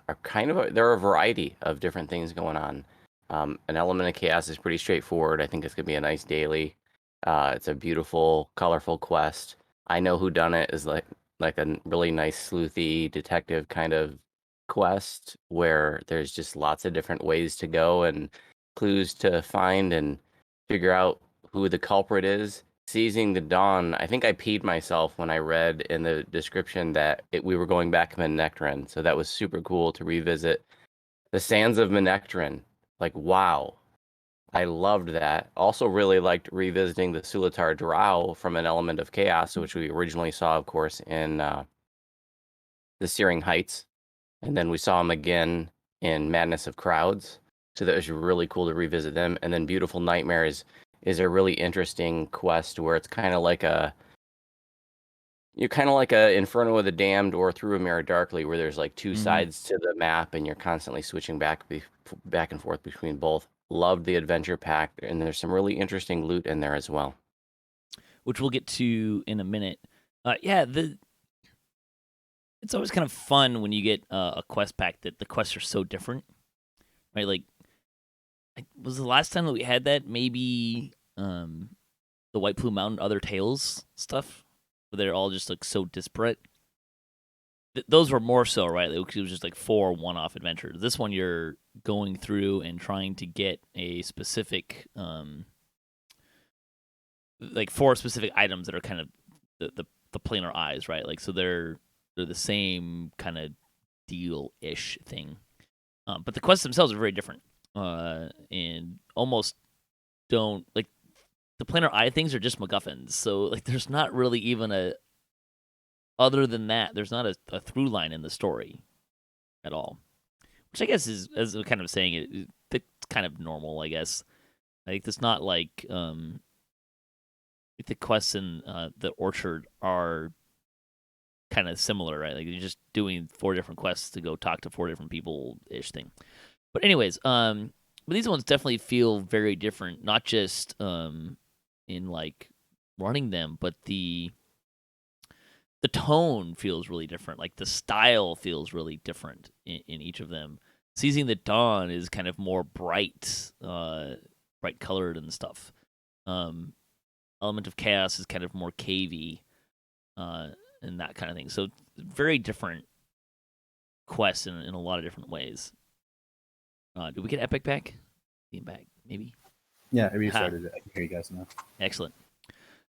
S2: there are a variety of different things going on. An element of chaos is pretty straightforward. I think it's gonna be a nice daily. It's a beautiful, colorful quest. I Know Who Done It is like a really nice sleuthy detective kind of quest where there's just lots of different ways to go and clues to find and figure out who the culprit is. Seizing the Dawn, I think I peed myself when I read in the description that we were going back to Menectran, so that was super cool to revisit the sands of Menectran. Like, wow. I loved that. Also really liked revisiting the Sulatar Drow from an element of chaos, which we originally saw, of course, in the Searing Heights. And then we saw them again in Madness of Crowds. So that was really cool to revisit them. And then Beautiful Nightmares is a really interesting quest where it's kind of like you're kind of like a Inferno of the Damned or Through a Mirror Darkly, where there's like 2 sides to the map and you're constantly switching back and forth between both. Loved the adventure pack, and there's some really interesting loot in there as well,
S1: which we'll get to in a minute. It's always kind of fun when you get a quest pack that the quests are so different, right? Like, was the last time that we had that maybe the White Plume Mountain Other Tales stuff, where they're all just like so disparate. Those were more so, right? It was just like 4 one-off adventures. This one, you're going through and trying to get a specific, like 4 specific items that are kind of the Planar Eyes, right? Like, so they're the same kind of deal-ish thing, but the quests themselves are very different, and almost don't like the Planar Eye things are just MacGuffins. So like, there's not really even other than that, there's not a through line in the story at all, which I guess is, as kind of saying it's kind of normal, I guess. Like it's not like the quests in the Orchard are kind of similar, right? Like you're just doing 4 different quests to go talk to 4 different people ish thing. But anyways, but these ones definitely feel very different, not just in like running them, but the tone feels really different. Like the style feels really different in each of them. Seizing the Dawn is kind of more bright, bright colored and stuff. Element of Chaos is kind of more cavey, and that kind of thing. So very different quests in a lot of different ways. Did we get Epic back? Theme back, maybe?
S3: Yeah, I restarted it. I can hear you guys now.
S1: Excellent.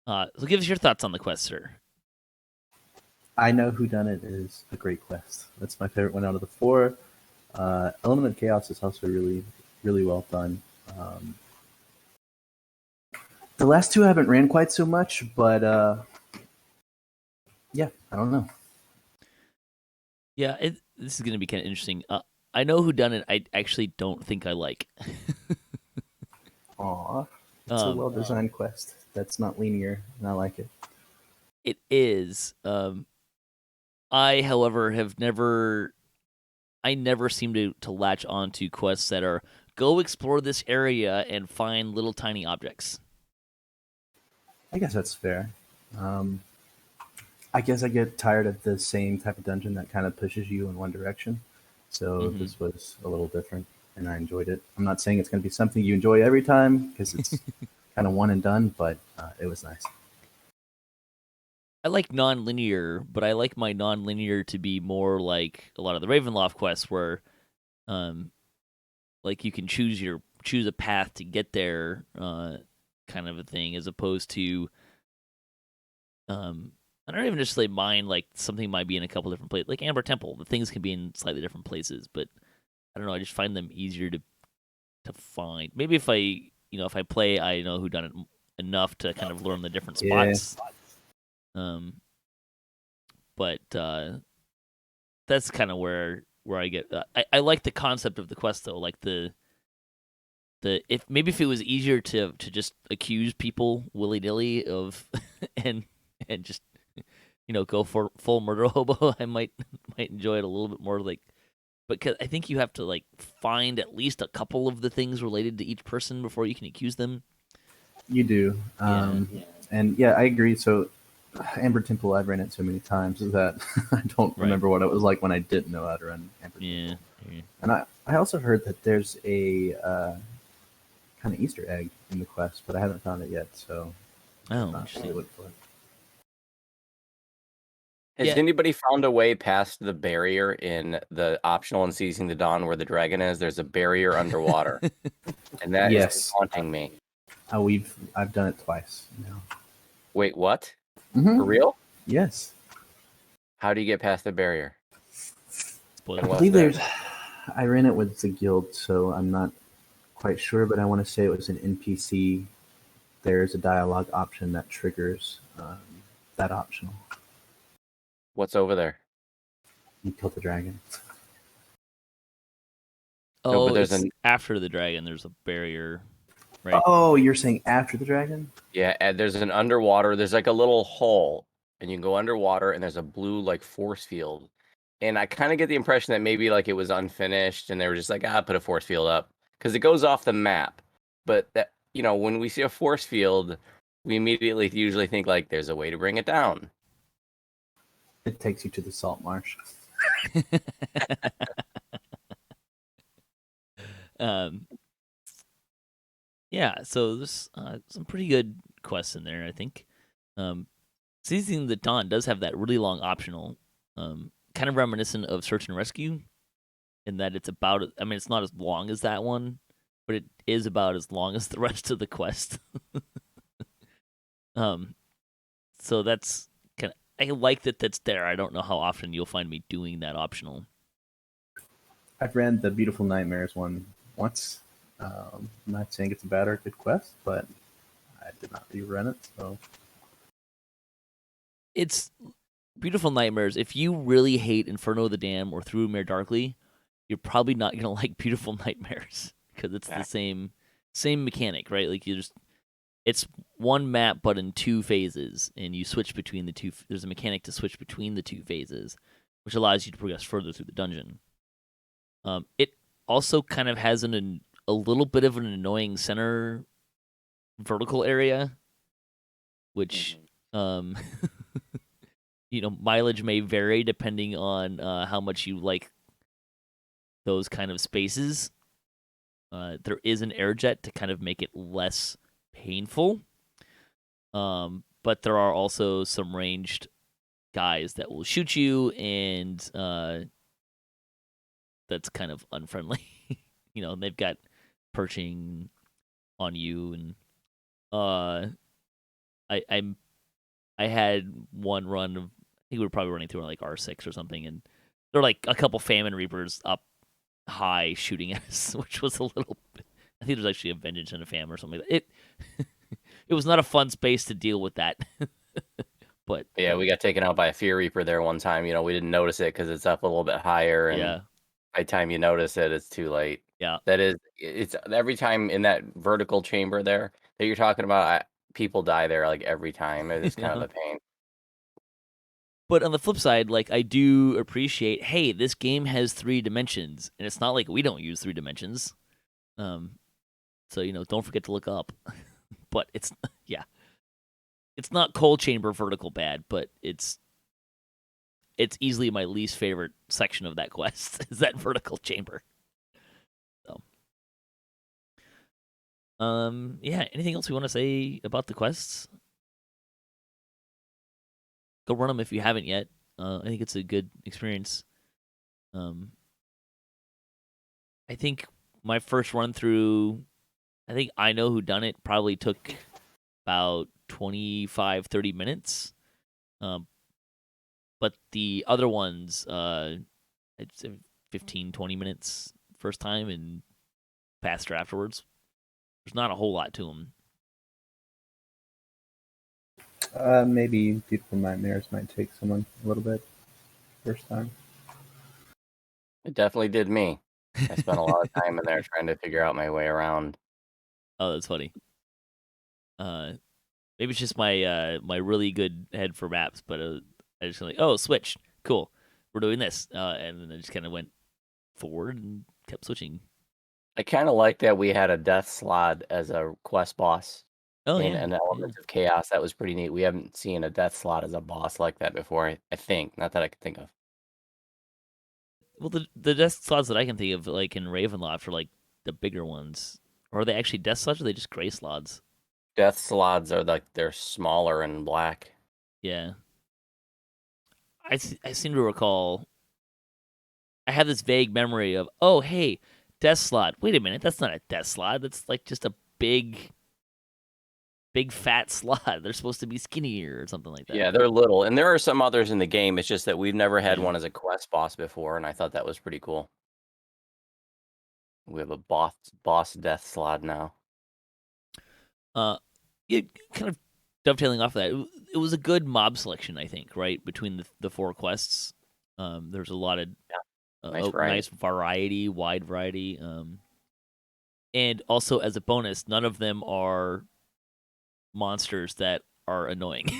S1: So give us your thoughts on the quest, sir.
S3: I Know Who Done It is a great quest. That's my favorite one out of the 4. Element of Chaos is also really, really well done. The last 2 I haven't ran quite so much, but yeah, I don't know.
S1: Yeah, this is going to be kind of interesting. I Know Who Done It. I actually don't think I like.
S3: Aw, it's a well-designed quest that's not linear, and I like it.
S1: It is. I, however, I never seem to latch on to quests that are go explore this area and find little tiny objects.
S3: I guess that's fair. I guess I get tired of the same type of dungeon that kind of pushes you in one direction. So this was a little different, and I enjoyed it. I'm not saying it's going to be something you enjoy every time, because it's kind of one and done, but it was nice.
S1: I like non-linear, but I like my non-linear to be more like a lot of the Ravenloft quests where like you can choose a path to get there, kind of a thing, as opposed to I don't even just mind like something might be in a couple different places. Like Amber Temple, the things can be in slightly different places, but I don't know, I just find them easier to find. Maybe if I play I Know Who Done It enough to kind of learn the different spots. But that's kind of where I get. I like the concept of the quest though, like the if it was easier to just accuse people willy nilly of and just go for full murder hobo, I might enjoy it a little bit more. Like, but I think you have to like find at least a couple of the things related to each person before you can accuse them.
S3: You do, and yeah, I agree. So Amber Temple, I've ran it so many times that I don't remember what it was like when I didn't know how to run Amber Temple. Yeah. And I also heard that there's a kind of Easter egg in the quest, but I haven't found it yet, so
S1: interesting.
S3: Look for it.
S2: Has anybody found a way past the barrier in the optional and Seizing the Dawn where the dragon is? There's a barrier underwater, and that is haunting me.
S3: I've done it twice now.
S2: Wait, what?
S3: Mm-hmm.
S2: For real?
S3: Yes.
S2: How do you get past the barrier?
S3: I believe I ran it with the guild, so I'm not quite sure, but I want to say it was an NPC. There's a dialogue option that triggers that optional.
S2: What's over there?
S3: You kill the dragon.
S1: Oh, no, but there's after the dragon, there's a barrier. Right.
S3: Oh, you're saying after the dragon?
S2: Yeah, and there's an underwater. There's like a little hole, and you can go underwater, and there's a blue like force field. And I kind of get the impression that maybe like it was unfinished, and they were just like, put a force field up because it goes off the map. But that when we see a force field, we immediately usually think like there's a way to bring it down.
S3: It takes you to the salt marsh.
S1: Yeah, so there's some pretty good quests in there, I think. Seizing the Dawn does have that really long optional, kind of reminiscent of Search and Rescue, in that it's about, it's not as long as that one, but it is about as long as the rest of the quest. So that's I like that's there. I don't know how often you'll find me doing that optional.
S3: I've ran the Beautiful Nightmares one once. I'm not saying it's a bad or good quest, but I did not rerun it. So
S1: it's Beautiful Nightmares. If you really hate Inferno of the Dam or Through Mere Darkly, you're probably not gonna like Beautiful Nightmares because it's the same. same mechanic, right? Like it's one map but in 2 phases, and you switch between the two. There's a mechanic to switch between the 2 phases, which allows you to progress further through the dungeon. It also kind of has a little bit of an annoying center vertical area, which mileage may vary depending on how much you like those kind of spaces. There is an air jet to kind of make it less painful, but there are also some ranged guys that will shoot you, and that's kind of unfriendly. They've got perching on you, and I had one run of, I think we were probably running through like R6 or something, and there were like a couple Famine Reapers up high shooting at us, which was a little bit, I think there's actually a Vengeance and a Famine or something. It was not a fun space to deal with that. But
S2: yeah, we got taken out by a Fear Reaper there one time. We didn't notice it because it's up a little bit higher, and by the time you notice it, it's too late.
S1: Yeah,
S2: it's every time in that vertical chamber there that you're talking about. People die there like every time. It's kind of a pain.
S1: But on the flip side, like, I do appreciate, hey, this game has 3 dimensions, and it's not like we don't use 3 dimensions. So don't forget to look up. But it's not cold chamber vertical bad, but it's easily my least favorite section of that quest is that vertical chamber. So, anything else we want to say about the quests? Go run them if you haven't yet. I think it's a good experience. I think my first run through, I think I Know Who Done It probably took about 25-30 minutes. But the other ones, I'd say 15-20 minutes first time and faster afterwards. There's not a whole lot to them.
S3: Maybe Beautiful Nightmares might take someone a little bit first time.
S2: It definitely did me. I spent a lot of time in there trying to figure out my way around.
S1: Oh, that's funny. Maybe it's just my my really good head for maps, but I just like, oh, switch, cool, we're doing this, and then I just kind of went forward and kept switching.
S2: I kind of like that we had a Death Slot as a quest boss.
S1: Oh,
S2: in
S1: yeah,
S2: an element of chaos. That was pretty neat. We haven't seen a Death Slot as a boss like that before, I think. Not that I can think of.
S1: Well, the death slots that I can think of, like in Ravenloft, are like the bigger ones. Or are they actually death slots, or are they just gray slots?
S2: Death Slots are like, they're smaller and black.
S1: Yeah. I seem to recall, I have this vague memory of, oh, hey, death slot. Wait a minute, that's not a death slot. That's like just a big fat slot. They're supposed to be skinnier or something like that.
S2: Yeah, they're little. And there are some others in the game. It's just that we've never had one as a quest boss before, and I thought that was pretty cool. We have a boss Death Slot now.
S1: Yeah, kind of dovetailing off of that, it was a good mob selection, I think, right? Between the 4 quests. There's a lot of nice variety, wide variety. And also, as a bonus, none of them are monsters that are annoying.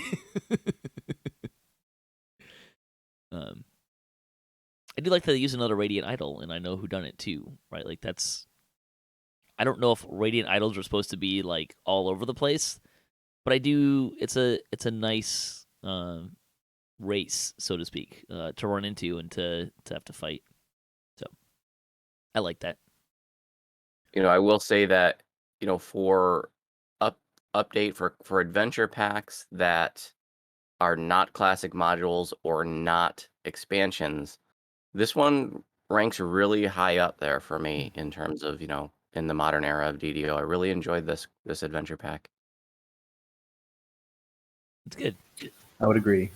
S1: I do like that they use another Radiant Idol, and I Know Who Done It too, right? Like, that's, I don't know if Radiant Idols are supposed to be like all over the place, but I do. It's a nice race, so to speak, to run into and to have to fight. So I like that.
S2: I will say that for update for adventure packs that are not classic modules or not expansions, this one ranks really high up there for me in terms of in the modern era of DDO. I really enjoyed this adventure pack.
S1: It's good.
S3: I would agree.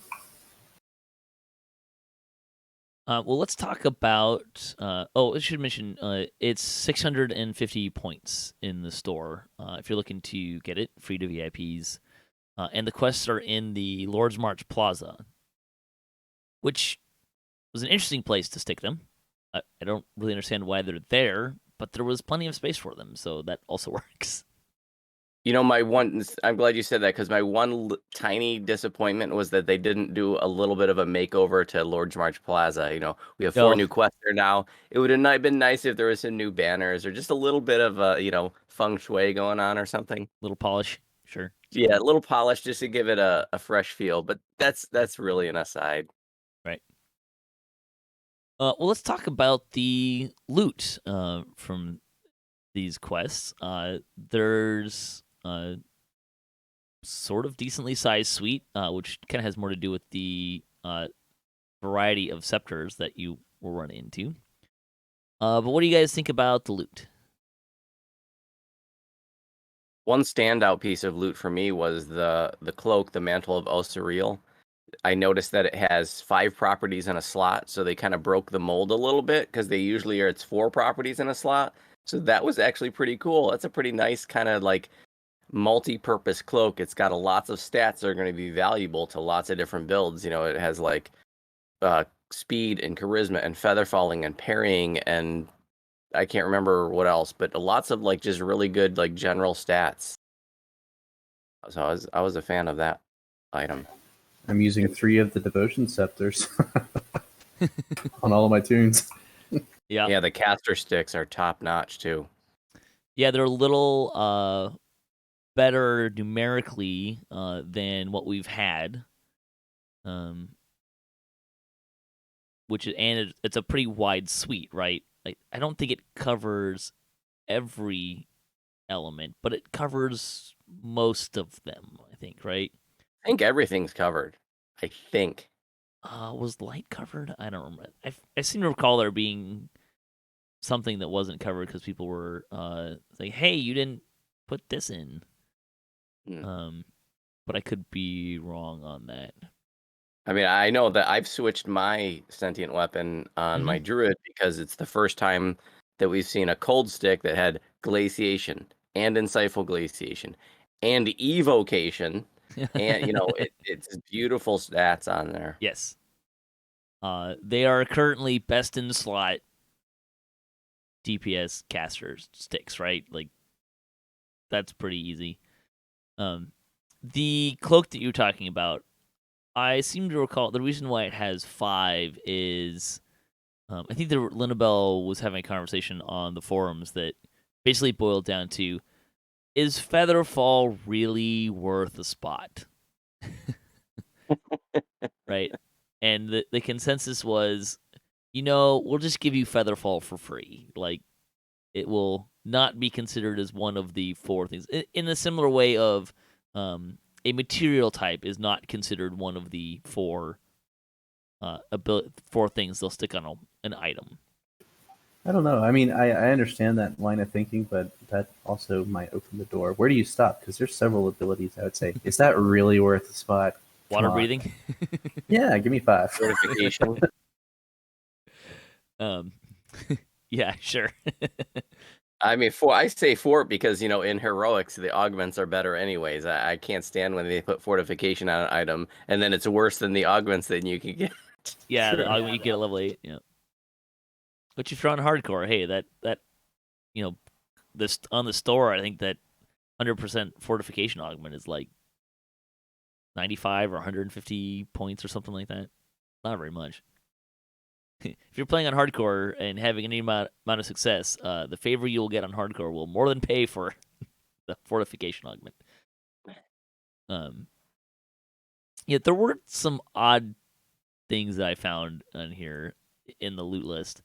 S1: Well, let's talk about. I should mention it's 650 points in the store if you're looking to get it free to VIPs, and the quests are in the Lord's March Plaza, which was an interesting place to stick them. I don't really understand why they're there, but there was plenty of space for them, so that also works.
S2: I'm glad you said that, because my one tiny disappointment was that they didn't do a little bit of a makeover to Lord's March Plaza. We have 4 new quests there now. It would have been nice if there was some new banners or just a little bit of feng shui going on or something.
S1: Little polish, sure.
S2: Yeah, a little polish just to give it a fresh feel. But that's really an aside.
S1: Right. Well, let's talk about the loot from these quests. There's sort of decently sized suite, which kind of has more to do with the variety of scepters that you will run into. But what do you guys think about the loot?
S2: One standout piece of loot for me was the cloak, the Mantle of Osiriel. I noticed that it has 5 properties in a slot, so they kind of broke the mold a little bit, because it's 4 properties in a slot. So that was actually pretty cool. That's a pretty nice kind of like multi-purpose cloak. It's got lots of stats that are going to be valuable to lots of different builds. It has like speed and charisma and feather falling and parrying, and I can't remember what else, but lots of like just really good like general stats. So I was a fan of that item.
S3: I'm using 3 of the devotion scepters on all of my tunes.
S2: Yeah, the caster sticks are top notch too.
S1: Yeah, they're a little better numerically than what we've had. It's a pretty wide suite, right? Like, I don't think it covers every element, but it covers most of them, I think, right?
S2: I think everything's covered. I think.
S1: Was light covered? I don't remember. I seem to recall there being something that wasn't covered because people were like, "Hey, you didn't put this in." But I could be wrong on that.
S2: I mean, I know that I've switched my sentient weapon on my druid because it's the first time that we've seen a cold stick that had glaciation and insightful glaciation and evocation, and it's beautiful stats on there.
S1: Yes. They are currently best in slot DPS caster sticks, right? Like, that's pretty easy. The cloak that you're talking about, I seem to recall the reason why it has 5 is I think that Linabelle was having a conversation on the forums that basically boiled down to, is Featherfall really worth a spot? Right? And the consensus was, we'll just give you Featherfall for free. Like, it will not be considered as one of the 4 things. In a similar way of a material type is not considered one of the 4 things they'll stick on an item.
S3: I don't know. I mean, I understand that line of thinking, but that also might open the door. Where do you stop? Because there's several abilities, I would say. Is that really worth the spot?
S1: Water breathing?
S3: Yeah, give me 5.
S2: Certification.
S1: Yeah, sure.
S2: I mean, I say 4 because, in heroics, the augments are better anyways. I can't stand when they put fortification on an item, and then it's worse than the augments that you can get.
S1: Yeah, the augment you get at level 8, yeah. But if you're on hardcore, hey, that this on the store, I think that 100% fortification augment is like 95 or 150 points or something like that. Not very much. If you're playing on hardcore and having any amount of success, the favor you will get on hardcore will more than pay for the fortification augment. Yeah, there were some odd things that I found on here in the loot list.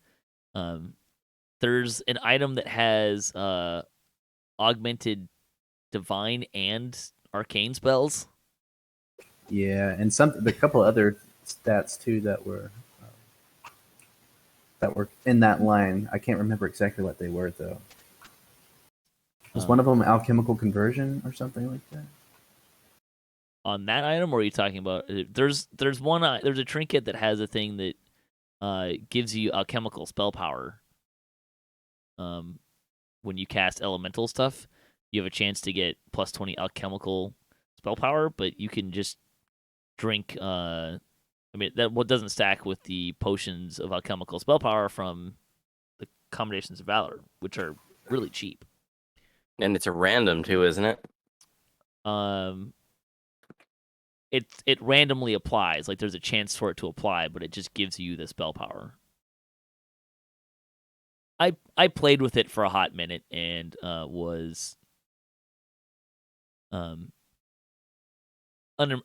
S1: There's an item that has augmented divine and arcane spells.
S3: Yeah, and a couple other stats too that were in that line. I can't remember exactly what they were though. Was one of them alchemical conversion or something like that?
S1: On that item, or are you talking about? There's a trinket that has a thing that gives you alchemical spell power. When you cast elemental stuff, you have a chance to get plus 20 alchemical spell power, but you can just drink. What doesn't stack with the potions of alchemical spell power from the Combinations of Valor, which are really cheap.
S2: And it's a random too, isn't it?
S1: It randomly applies. Like there's a chance for it to apply, but it just gives you the spell power. I played with it for a hot minute and was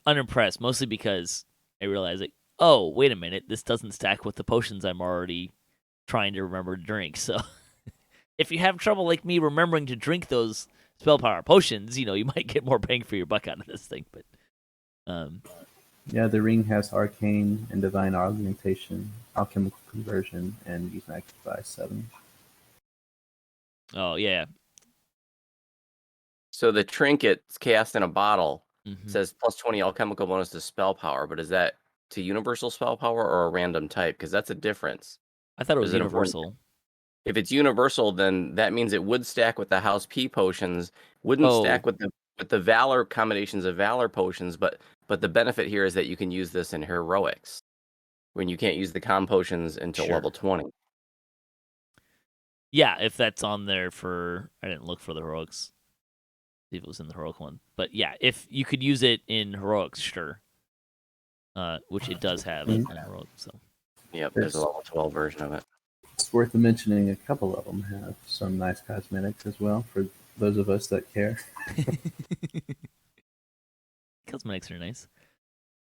S1: unimpressed, mostly because I realized, like, oh, wait a minute, this doesn't stack with the potions I'm already trying to remember to drink. So if you have trouble like me remembering to drink those spell power potions, you might get more bang for your buck out of this thing. But
S3: yeah, the ring has arcane and divine augmentation, alchemical conversion, and use magic by 7.
S1: Oh yeah.
S2: So the trinket's cast in a bottle.
S1: Mm-hmm.
S2: Says plus 20 alchemical bonus to spell power, but is that to universal spell power or a random type? Because that's a difference.
S1: I thought it was universal.
S2: If it's universal, then that means it would stack with the House P potions, wouldn't stack with the Valor combinations of Valor potions, but the benefit here is that you can use this in heroics when you can't use the com potions until level 20.
S1: Yeah, if that's on there for... I didn't look for the heroics. See if it was in the heroic one. But yeah, if you could use it in heroics, sure. Which it does have in heroic, so...
S2: Yep, there's a level 12 version of it.
S3: It's worth mentioning a couple of them have some nice cosmetics as well for those of us that care.
S1: Cosmetics are nice.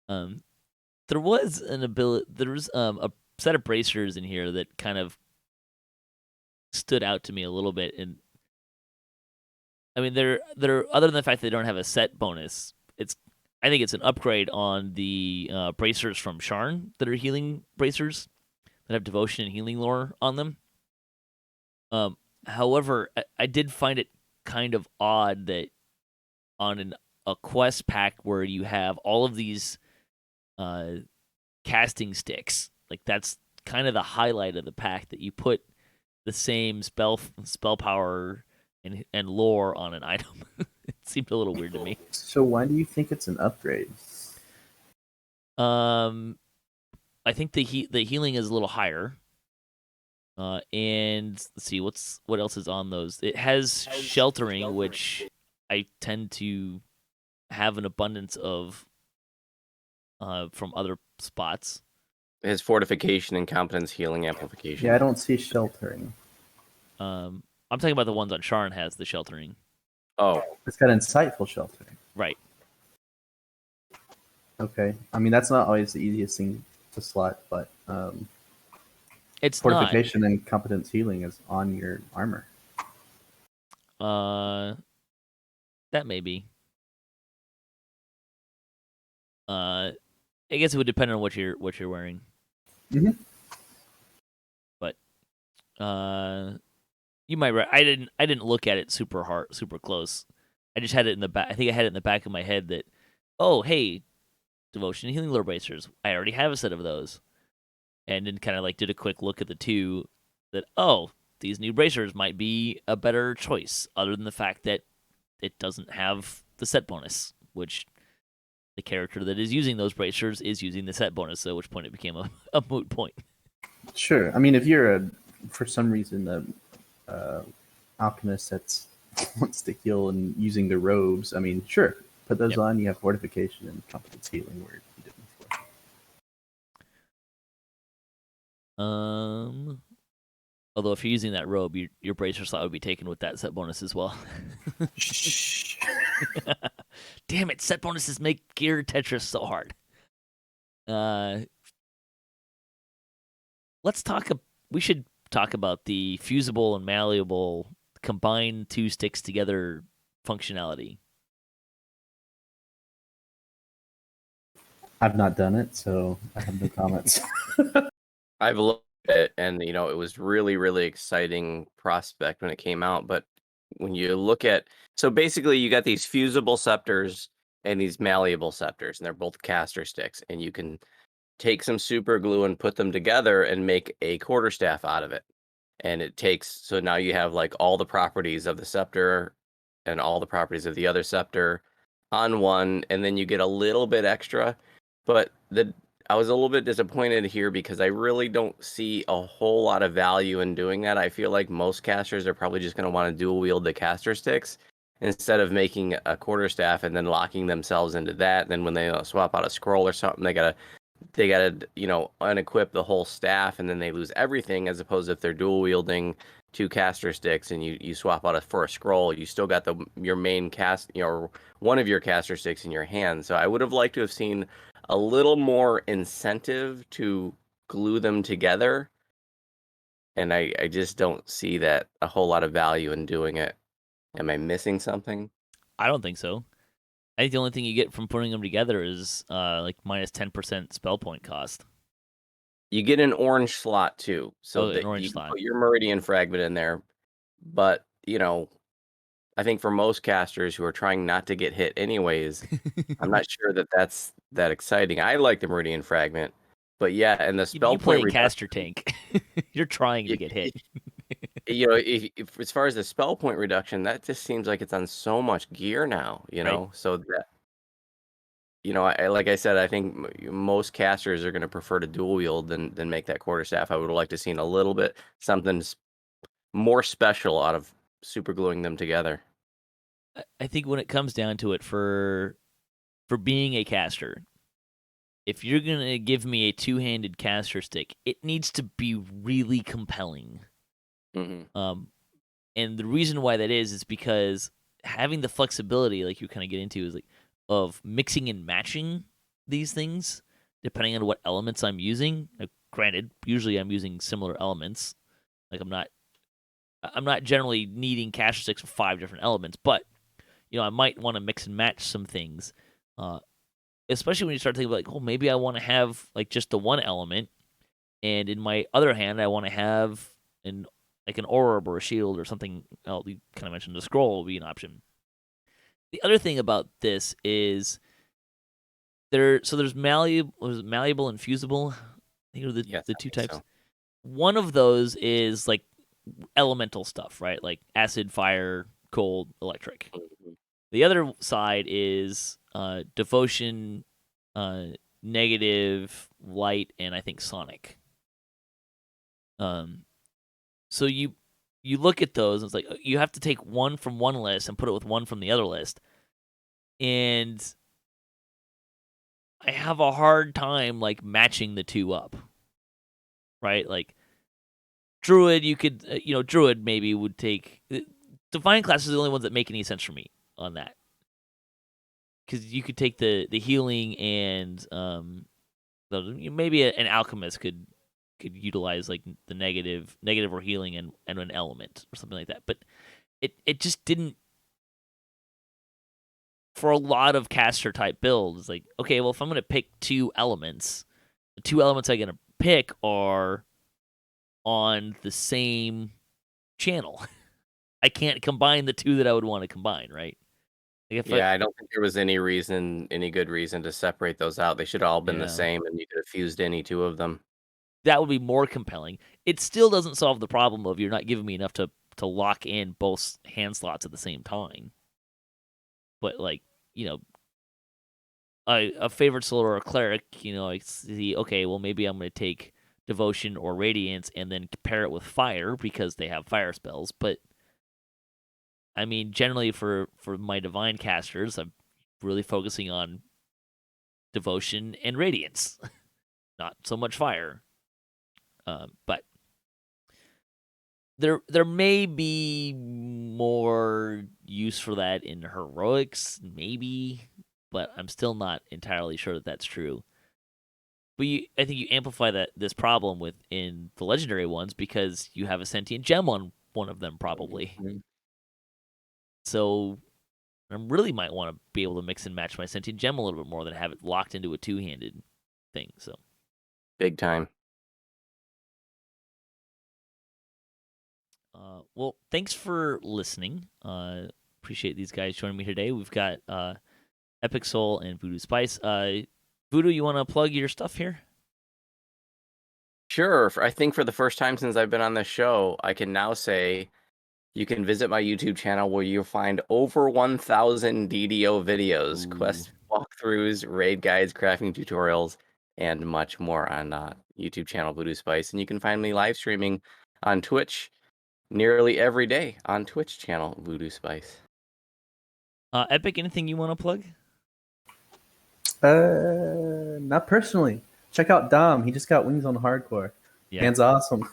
S1: There was a set of bracers in here that kind of stood out to me a little bit, and I mean they're other than the fact they don't have a set bonus, I think it's an upgrade on the bracers from Sharn that are healing bracers that have devotion and healing lore on them. However, I did find it kind of odd that on a quest pack where you have all of these casting sticks, like that's kind of the highlight of the pack, that you put the same spell power and lore on an item. It seemed a little weird to me.
S3: So why do you think it's an upgrade?
S1: I think the healing is a little higher. And let's see what else is on those. It has sheltering, which I tend to have an abundance of from other spots.
S2: It has fortification and competence healing amplification.
S3: Yeah, I don't see sheltering.
S1: I'm talking about the ones on Sharn has the sheltering.
S2: Oh.
S3: It's got insightful sheltering.
S1: Right.
S3: Okay. I mean, that's not always the easiest thing to slot, but
S1: it's
S3: fortification and competence healing is on your armor.
S1: That may be. I guess it would depend on what you're wearing.
S3: Mm-hmm.
S1: But you might. I didn't look at it super close. I just had it in the back. I think I had it in the back of my head that, oh hey, devotion and healing lore bracers. I already have a set of those, and then kind of like did a quick look at the two. That these new bracers might be a better choice, other than the fact that it doesn't have the set bonus, which the character that is using those bracers is using the set bonus, so at which point it became a moot point.
S3: Sure. I mean, if you're for some reason a alchemist that wants to heal and using the robes, I mean, sure, put those on. You have fortification and competence healing where you didn't before.
S1: Although if you're using that robe, your bracer slot would be taken with that set bonus as well. Damn it, set bonuses make gear Tetris so hard. We should talk about the fusible and malleable combine two sticks together functionality.
S3: I've not done it, so I have no comments.
S2: I've looked at it, and it was really, really exciting prospect when it came out. But when you look at, so basically you got these fusible scepters and these malleable scepters, and they're both caster sticks, and you can take some super glue and put them together and make a quarterstaff out of it. And it takes, so now you have like all the properties of the scepter and all the properties of the other scepter on one, and then you get a little bit extra. But I was a little bit disappointed here because I really don't see a whole lot of value in doing that. I feel like most casters are probably just going to want to dual wield the caster sticks instead of making a quarterstaff and then locking themselves into that. And then when they swap out a scroll or something, they gotta unequip the whole staff, and then they lose everything. As opposed to if they're dual wielding 2 caster sticks and you swap out for a scroll, you still got your main one of your caster sticks in your hand. So I would have liked to have seen a little more incentive to glue them together, and I just don't see that a whole lot of value in doing it. Am I missing something?
S1: I don't think so. I think the only thing you get from putting them together is like minus 10% spell point cost.
S2: You get an orange slot too, so that
S1: orange
S2: you
S1: slot.
S2: put your Meridian Fragment in there. But I think for most casters who are trying not to get hit anyways, I'm not sure that that's that exciting. I like the Meridian Fragment, but yeah, and the spell
S1: you play
S2: point
S1: caster tank. You're trying to get hit.
S2: if as far as the spell point reduction, that just seems like it's on so much gear now.
S1: Right.
S2: So that I like I said, I think most casters are going to prefer to dual wield than make that quarterstaff. I would have liked to seen a little bit something more special out of super gluing them together.
S1: I think when it comes down to it, for being a caster, if you're gonna give me a 2-handed caster stick, it needs to be really compelling.
S2: Mm-hmm.
S1: And the reason why that is because having the flexibility, like you kind of get into, is like of mixing and matching these things depending on what elements I'm using. Now, granted, usually I'm using similar elements. Like I'm not generally needing caster sticks for 5 different elements, but I might want to mix and match some things. Especially when you start thinking like, oh, maybe I want to have like just the one element, and in my other hand, I want to have an orb or a shield or something else. You kind of mentioned the scroll will be an option. The other thing about this is there's malleable and fusible. I think are the 2 types.
S2: So.
S1: One of those is like elemental stuff, right? Like acid, fire, cold, electric.
S2: Mm-hmm.
S1: The other side is devotion, negative, light, and I think sonic. So you look at those, and it's like you have to take one from one list and put it with one from the other list, and I have a hard time like matching the two up, right? Like druid, you could druid maybe would take divine classes are the only ones that make any sense for me on that, because you could take the healing and maybe an alchemist could utilize like the negative or healing and an element or something like that. But it just didn't, for a lot of caster type builds. Like, okay, well, if I'm going to pick 2 elements, the 2 elements I'm going to pick are on the same channel. I can't combine the 2 that I would want to combine, right? Like
S2: I don't think there was any good reason to separate those out. They should have all been the same, and you could have fused any 2 of them.
S1: That would be more compelling. It still doesn't solve the problem of you're not giving me enough to lock in both hand slots at the same time. But like, a favorite soul or a cleric, I see, okay, well maybe I'm going to take devotion or radiance and then pair it with fire because they have fire spells. But I mean, generally for my divine casters, I'm really focusing on devotion and radiance, not so much fire. But there may be more use for that in heroics, maybe, but I'm still not entirely sure that that's true. But I think you amplify this problem in the legendary ones because you have a sentient gem on one of them, probably.
S2: Mm-hmm.
S1: So I really might want to be able to mix and match my sentient gem a little bit more than have it locked into a 2-handed thing. So
S2: big time.
S1: Well, thanks for listening. Appreciate these guys joining me today. We've got Epicsoul and Vooduspyce. Voodoo, you want to plug your stuff here?
S2: Sure. I think for the first time since I've been on this show, I can now say you can visit my YouTube channel where you'll find over 1,000 DDO videos, quest walkthroughs, raid guides, crafting tutorials, and much more on YouTube channel Vooduspyce. And you can find me live streaming on Twitch nearly every day on Twitch channel Vooduspyce.
S1: Epic, anything you want to plug?
S3: Not personally. Check out Dom. He just got wings on hardcore.
S1: Yeah.
S3: Man's awesome.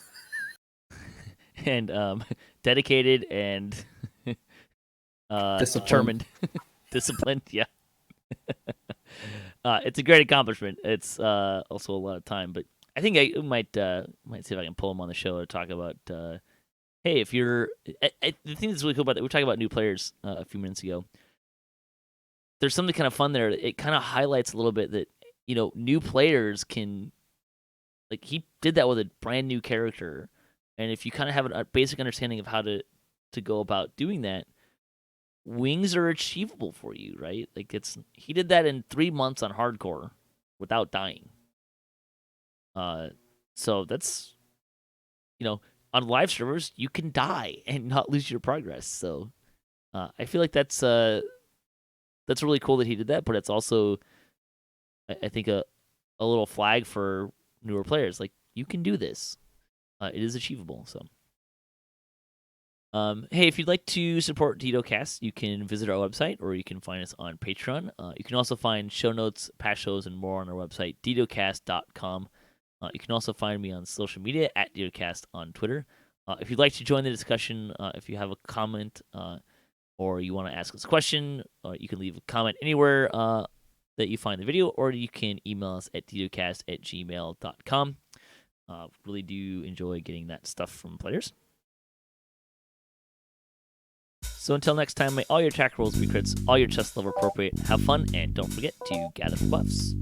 S1: And dedicated and determined. Disciplined, yeah. It's a great accomplishment. It's also a lot of time, but I think I might see if I can pull him on the show to talk about. Hey, if you're the thing that's really cool about it, we were talking about new players a few minutes ago. There's something kind of fun there. It kind of highlights a little bit that new players can, like, he did that with a brand new character, and if you kind of have a basic understanding of how to go about doing that, wings are achievable for you, right? Like, he did that in 3 months on hardcore without dying. So that's, on live servers you can die and not lose your progress. So I feel like that's really cool that he did that, but it's also, I think, a little flag for newer players. Like, you can do this. It is achievable. So. Hey, if you'd like to support DDOCast, you can visit our website, or you can find us on Patreon. You can also find show notes, past shows, and more on our website, DDOCast.com. You can also find me on social media at DDOCast on Twitter. If you'd like to join the discussion, if you have a comment or you want to ask us a question, you can leave a comment anywhere that you find the video, or you can email us at DDOCast@gmail.com. Really do enjoy getting that stuff from players. So until next time, may all your attack rolls be crits, all your chest level appropriate, have fun, and don't forget to gather the buffs.